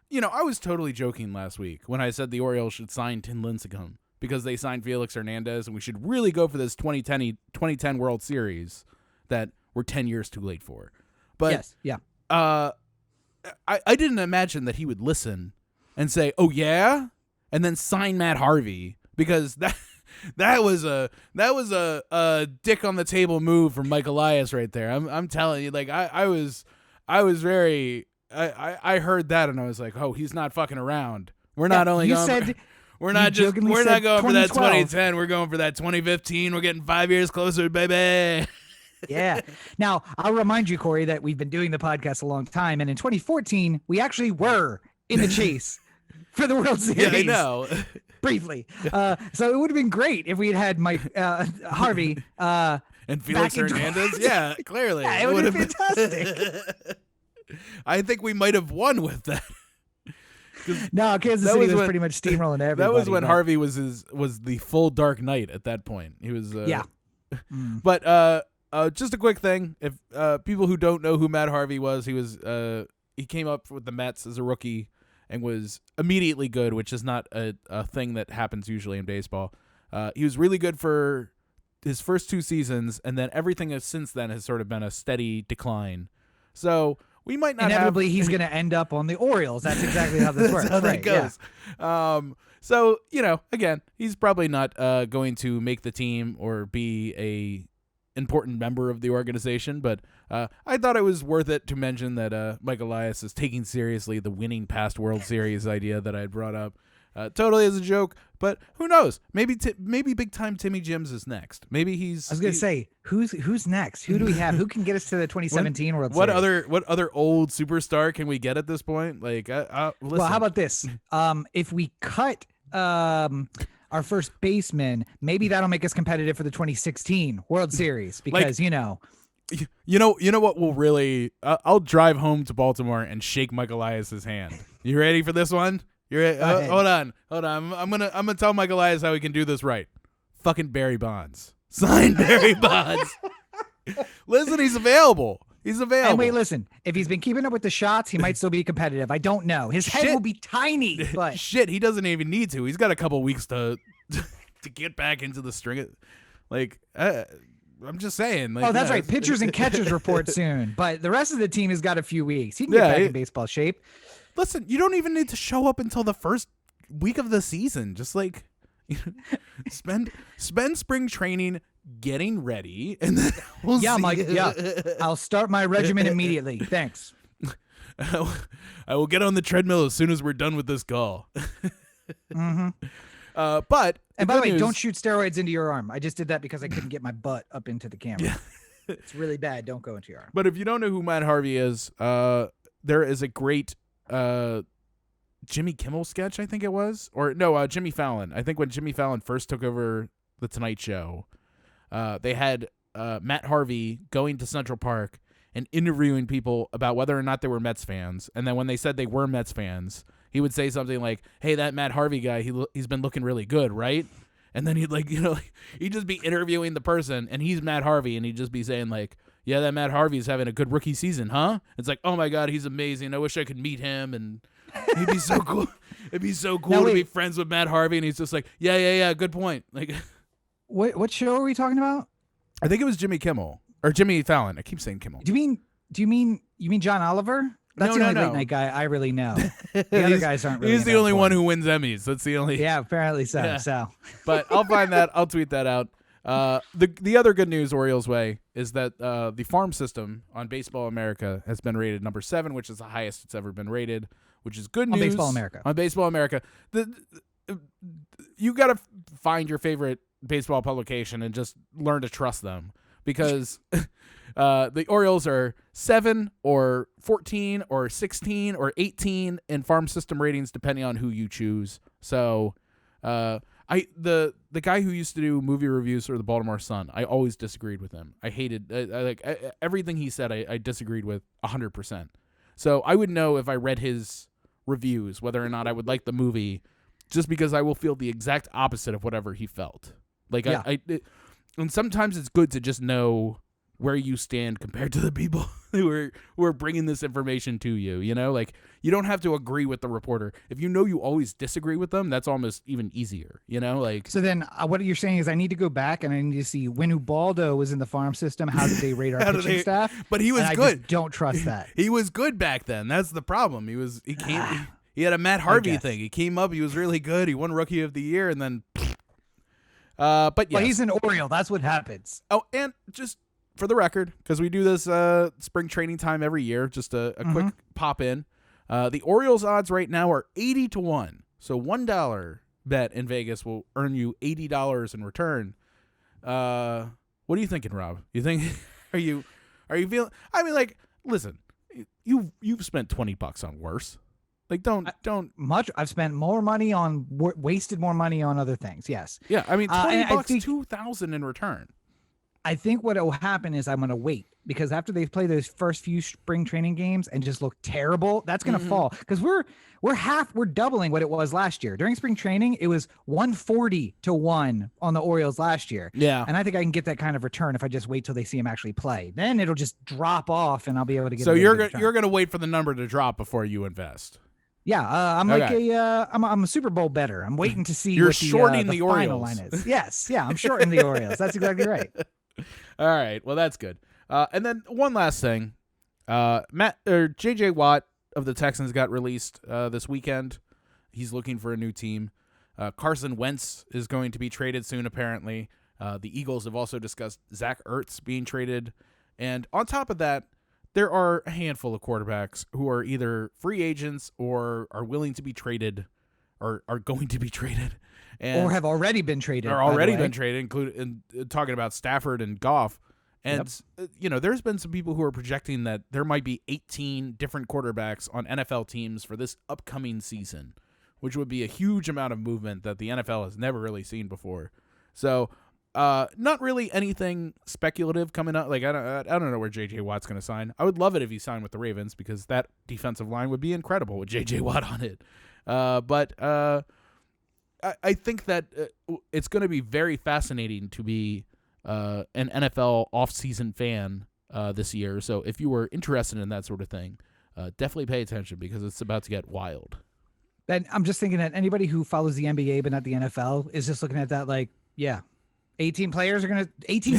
[SPEAKER 1] you know, I was totally joking last week when I said the Orioles should sign Tim Lincecum because they signed Felix Hernandez and we should really go for this 2010 World Series that we're 10 years too late for. But
[SPEAKER 2] yes, yeah.
[SPEAKER 1] I didn't imagine that he would listen and say, "Oh yeah," and then sign Matt Harvey because that was a dick on the table move from Mike Elias right there. I'm telling you, like I was very I heard that and I was like, "Oh, he's not fucking around. We're not only going we're not going for that 2010. We're going for that 2015. We're getting 5 years closer, baby."
[SPEAKER 2] Yeah. Now, I'll remind you, Cory, that we've been doing the podcast a long time. And in 2014, we actually were in the chase for the World Series.
[SPEAKER 1] Yeah, I know.
[SPEAKER 2] Briefly. So it would have been great if we had Mike Harvey.
[SPEAKER 1] And Felix Hernandez? Yeah, clearly.
[SPEAKER 2] Yeah, it would have been fantastic.
[SPEAKER 1] I think we might have won with that.
[SPEAKER 2] No, Kansas City was pretty much steamrolling everybody.
[SPEAKER 1] That was when Harvey was the full Dark Knight at that point. He was
[SPEAKER 2] yeah.
[SPEAKER 1] But just a quick thing. If people who don't know who Matt Harvey was, he came up with the Mets as a rookie and was immediately good, which is not a thing that happens usually in baseball. He was really good for his first 2 seasons, and then everything since then has sort of been a steady decline. So we might not
[SPEAKER 2] inevitably he's going to end up on the Orioles. That's exactly how this works.
[SPEAKER 1] That's how that
[SPEAKER 2] right,
[SPEAKER 1] goes.
[SPEAKER 2] Yeah.
[SPEAKER 1] So, again, he's probably not going to make the team or be a important member of the organization, but I thought it was worth it to mention that Mike Elias is taking seriously the winning past World Series idea that I had brought up. Totally as a joke, but who knows? Maybe big time Timmy Jims is next. Maybe he's.
[SPEAKER 2] I was gonna say who's next? Who do we have? Who can get us to the 2017 World Series?
[SPEAKER 1] What other old superstar can we get at this point? Like, listen.
[SPEAKER 2] Well, how about this? If we cut our first baseman, maybe that'll make us competitive for the 2016 World Series because
[SPEAKER 1] You know what will really? I'll drive home to Baltimore and shake Mike Elias's hand. You ready for this one? Hold on. I'm gonna tell Mike Elias how we can do this right. Fucking Barry Bonds. Sign Barry Bonds. Listen, he's available. And
[SPEAKER 2] wait, listen. If he's been keeping up with the shots, he might still be competitive. I don't know. His head will be tiny, but
[SPEAKER 1] shit, he doesn't even need to. He's got a couple weeks to get back into the string. I'm just saying.
[SPEAKER 2] Like, that's right. Pitchers and catchers report soon, but the rest of the team has got a few weeks. He can get back in baseball shape.
[SPEAKER 1] Listen, you don't even need to show up until the first week of the season. Just like spend spring training getting ready, and then we'll see.
[SPEAKER 2] Mike. Yeah, I'll start my regimen immediately. Thanks.
[SPEAKER 1] I will get on the treadmill as soon as we're done with this call.
[SPEAKER 2] Mm-hmm.
[SPEAKER 1] But
[SPEAKER 2] and by the way, don't shoot steroids into your arm. I just did that because I couldn't get my butt up into the camera.
[SPEAKER 1] Yeah.
[SPEAKER 2] It's really bad. Don't go into your arm.
[SPEAKER 1] But if you don't know who Matt Harvey is, there is a great Jimmy Kimmel sketch, I think it was, or no, Jimmy Fallon. I think when Jimmy Fallon first took over the Tonight Show, they had Matt Harvey going to Central Park and interviewing people about whether or not they were Mets fans. And then when they said they were Mets fans, he would say something like, "Hey, that Matt Harvey guy, he's been looking really good, right?" And then he'd he'd just be interviewing the person, and he's Matt Harvey, and he'd just be saying like, "Yeah, that Matt Harvey's having a good rookie season, huh?" It's like, "Oh my God, he's amazing. I wish I could meet him." And he'd be so cool. It'd be so cool to be friends with Matt Harvey. And he's just like, yeah, good point. Like,
[SPEAKER 2] what show are we talking about?
[SPEAKER 1] I think it was Jimmy Kimmel or Jimmy Fallon. I keep saying Kimmel.
[SPEAKER 2] Do you mean John Oliver? That's the only late night guy I really know. The other guys aren't really.
[SPEAKER 1] He's the only one who wins Emmys. That's the only.
[SPEAKER 2] Yeah, apparently so.
[SPEAKER 1] Yeah.
[SPEAKER 2] So,
[SPEAKER 1] but I'll find that. I'll tweet that out. The other good news Orioles way is that the farm system on Baseball America has been rated number 7, which is the highest it's ever been rated, which is good news.
[SPEAKER 2] On Baseball America.
[SPEAKER 1] On Baseball America. You got to find your favorite baseball publication and just learn to trust them because the Orioles are 7 or 14 or 16 or 18 in farm system ratings depending on who you choose. So the guy who used to do movie reviews for the Baltimore Sun, I always disagreed with him. I hated everything he said. I disagreed with 100%. So I would know if I read his reviews whether or not I would like the movie, just because I will feel the exact opposite of whatever he felt. Like and sometimes it's good to just know where you stand compared to the people who are bringing this information to you. You know, like you don't have to agree with the reporter. If you know you always disagree with them, that's almost even easier. You know, like
[SPEAKER 2] so. Then what you're saying is I need to go back and I need to see when Ubaldo was in the farm system. How did they rate our pitching staff?
[SPEAKER 1] But he was
[SPEAKER 2] and
[SPEAKER 1] good.
[SPEAKER 2] I just don't trust that.
[SPEAKER 1] He was good back then. That's the problem. He had a Matt Harvey thing. He came up. He was really good. He won Rookie of the Year, and then. But yeah,
[SPEAKER 2] he's an Oriole. That's what happens.
[SPEAKER 1] Oh, and just for the record, because we do this spring training time every year, just a quick pop in. The Orioles odds right now are 80-1. So $1 bet in Vegas will earn you $80 in return. What are you thinking, Rob? You think are you feeling? I mean, like, listen, you've spent $20 on worse. Like, don't
[SPEAKER 2] much. I've spent more money on wasted more money on other things. Yes.
[SPEAKER 1] Yeah. I mean, $20, $2,000 in return.
[SPEAKER 2] I think what will happen is I'm going to wait because after they play those first few spring training games and just look terrible, that's going to fall because we're doubling what it was last year. During spring training, it was 140-1 on the Orioles last year.
[SPEAKER 1] Yeah.
[SPEAKER 2] And I think I can get that kind of return if I just wait till they see him actually play. Then it'll just drop off and I'll be able to get.
[SPEAKER 1] So you're going to wait for the number to drop before you invest.
[SPEAKER 2] Yeah, I'm okay. I'm a Super Bowl bettor. I'm waiting to see.
[SPEAKER 1] You're
[SPEAKER 2] what
[SPEAKER 1] shorting
[SPEAKER 2] the
[SPEAKER 1] Orioles.
[SPEAKER 2] Final line is. Yes, yeah, I'm shorting the Orioles. That's exactly right.
[SPEAKER 1] All right, well that's good. And then one last thing, J.J. Watt of the Texans got released this weekend. He's looking for a new team. Carson Wentz is going to be traded soon, apparently. The Eagles have also discussed Zach Ertz being traded. And on top of that, there are a handful of quarterbacks who are either free agents or are willing to be traded or are going to be traded.
[SPEAKER 2] Or have already been traded.
[SPEAKER 1] Including talking about Stafford and Goff. And, there's been some people who are projecting that there might be 18 different quarterbacks on NFL teams for this upcoming season, which would be a huge amount of movement that the NFL has never really seen before. So, not really anything speculative coming up. Like, I don't know where J.J. Watt's going to sign. I would love it if he signed with the Ravens because that defensive line would be incredible with J.J. Watt on it. But I think that it's going to be very fascinating to be an NFL offseason fan this year. So if you were interested in that sort of thing, definitely pay attention because it's about to get wild.
[SPEAKER 2] And I'm just thinking that anybody who follows the NBA but not the NFL is just looking at that like, 18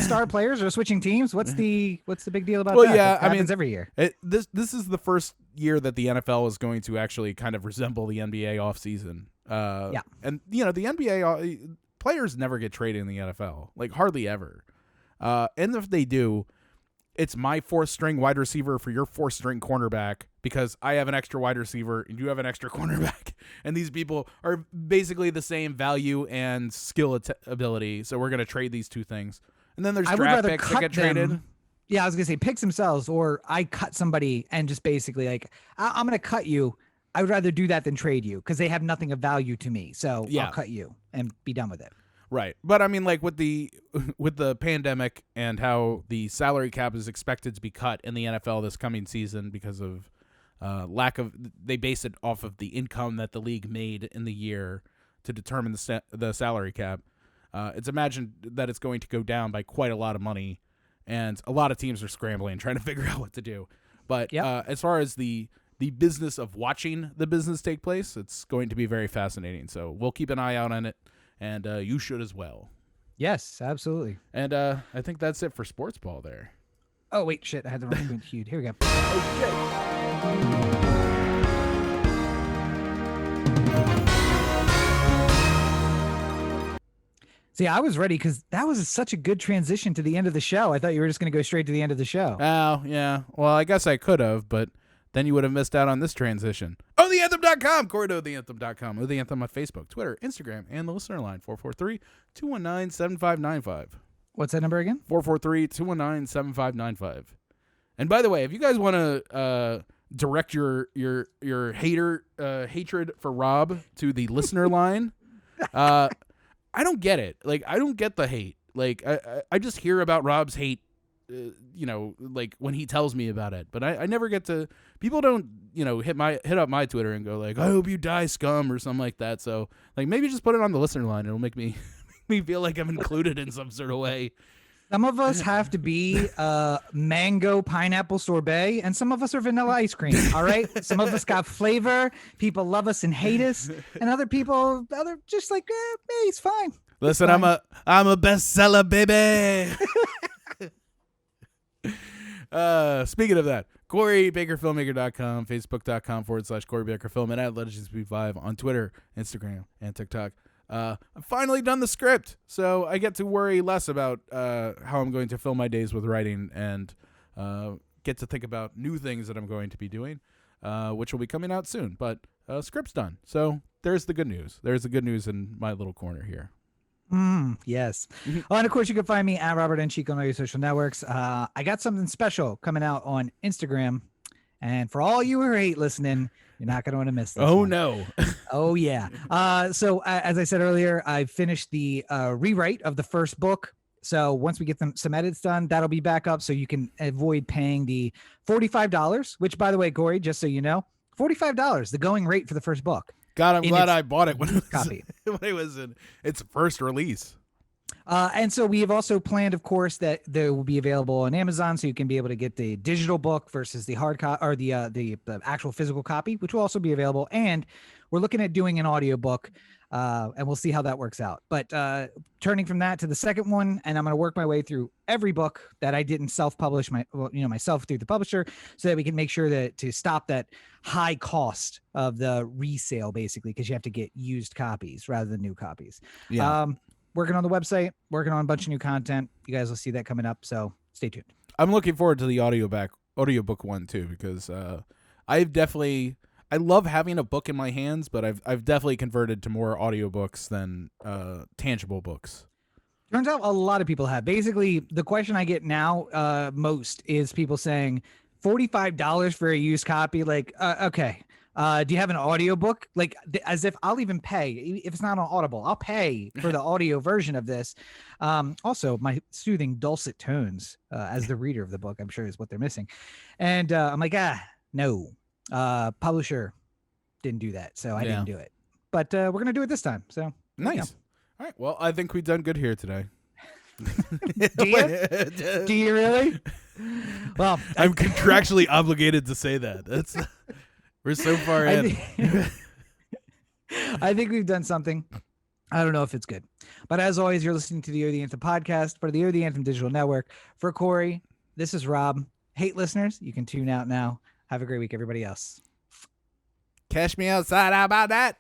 [SPEAKER 2] star players are switching teams. What's the big deal about that?
[SPEAKER 1] Well, yeah,
[SPEAKER 2] that happens every year.
[SPEAKER 1] This is the first year that the NFL is going to actually kind of resemble the NBA offseason. And the NBA players never get traded in the NFL, like hardly ever. And if they do, it's my fourth string wide receiver for your fourth string cornerback because I have an extra wide receiver and you have an extra cornerback. And these people are basically the same value and skill ability. So we're going to trade these two things. And then there's draft picks that get traded.
[SPEAKER 2] Yeah, I was going to say picks themselves, or I cut somebody and just basically like, I'm going to cut you. I would rather do that than trade you because they have nothing of value to me. So I'll cut you and be done with it. Right.
[SPEAKER 1] But I mean, like with the pandemic and how the salary cap is expected to be cut in the NFL this coming season because of they base it off of the income that the league made in the year to determine the salary cap. It's imagined that it's going to go down by quite a lot of money, and a lot of teams are scrambling trying to figure out what to do. But as far as the business of watching the business take place, it's going to be very fascinating. So we'll keep an eye out on it. And you should as well.
[SPEAKER 2] Yes, absolutely.
[SPEAKER 1] And I think that's it for Sportsball there.
[SPEAKER 2] Oh, wait, shit. I had the wrong cue. Here we go. See, I was ready because that was such a good transition to the end of the show. I thought you were just going to go straight to the end of the show.
[SPEAKER 1] Oh, yeah. Well, I guess I could have, but then you would have missed out on this transition. OTheAnthem.com. Cory to OTheAnthem.com. O The Anthem on Facebook, Twitter, Instagram, and the listener line, 443-219-7595.
[SPEAKER 2] What's that number again?
[SPEAKER 1] 443-219-7595. And by the way, if you guys want to direct your hatred for Rob to the listener line, I don't get it. Like, I don't get the hate. Like, I just hear about Rob's hate, like when he tells me about it, but I never get to. People don't, hit up my Twitter and go like, "I hope you die, scum," or something like that. So, like, maybe just put it on the listener line. It'll make me feel like I'm included in some sort of way.
[SPEAKER 2] Some of us have to be mango pineapple sorbet, and some of us are vanilla ice cream. All right, some of us got flavor. People love us and hate us, and other people, just like, hey, it's fine.
[SPEAKER 1] Listen,
[SPEAKER 2] it's fine.
[SPEAKER 1] I'm a bestseller, baby. Speaking of that, Cory, BakerFilmmaker.com, Facebook.com/Cory Baker Film, and at LegendsB5 on Twitter, Instagram, and TikTok. I've finally done the script, so I get to worry less about how I'm going to fill my days with writing and get to think about new things that I'm going to be doing, which will be coming out soon. But script's done, so there's the good news. There's the good news in my little corner here.
[SPEAKER 2] Yes. Oh, and of course, you can find me at Robert and Cheek on all your social networks. I got something special coming out on Instagram. And for all you who hate listening, you're not going to want to miss this.
[SPEAKER 1] Oh, no.
[SPEAKER 2] Oh, yeah. So as I said earlier, I finished the rewrite of the first book. So once we get some edits done, that'll be back up so you can avoid paying the $45, which, by the way, Cory, just so you know, $45, the going rate for the first book.
[SPEAKER 1] God, I'm glad I bought it when it was in its first release.
[SPEAKER 2] And so we have also planned, of course, that they will be available on Amazon, so you can be able to get the digital book versus the hard copy or the actual physical copy, which will also be available. And we're looking at doing an audiobook, and we'll see how that works out. But turning from that to the second one, and I'm going to work my way through every book that I didn't self-publish myself through the publisher, so that we can make sure that to stop that high cost of the resale, basically, because you have to get used copies rather than new copies.
[SPEAKER 1] Yeah.
[SPEAKER 2] Working on the website, working on a bunch of new content. You guys will see that coming up, so stay tuned.
[SPEAKER 1] I'm looking forward to the audiobook one too, because I love having a book in my hands, but I've definitely converted to more audiobooks than tangible books.
[SPEAKER 2] Turns out a lot of people have. Basically, the question I get now most is people saying $45 for a used copy. Like, okay. Do you have an audiobook? Like, as if I'll even pay if it's not on Audible, I'll pay for the audio version of this. Also, my soothing dulcet tones as the reader of the book, I'm sure, is what they're missing. And I'm like, no, publisher didn't do that, so I didn't do it. But we're gonna do it this time. So
[SPEAKER 1] nice. All right. Well, I think we've done good here today.
[SPEAKER 2] Do you? Do you really? Well,
[SPEAKER 1] I'm contractually obligated to say that. That's. We're so far in.
[SPEAKER 2] I think we've done something. I don't know if it's good. But as always, you're listening to the O The Anthem podcast, part of the O The Anthem Digital Network. For Cory, this is Rob. Hate listeners, you can tune out now. Have a great week, everybody else.
[SPEAKER 1] Cash me outside. How about that?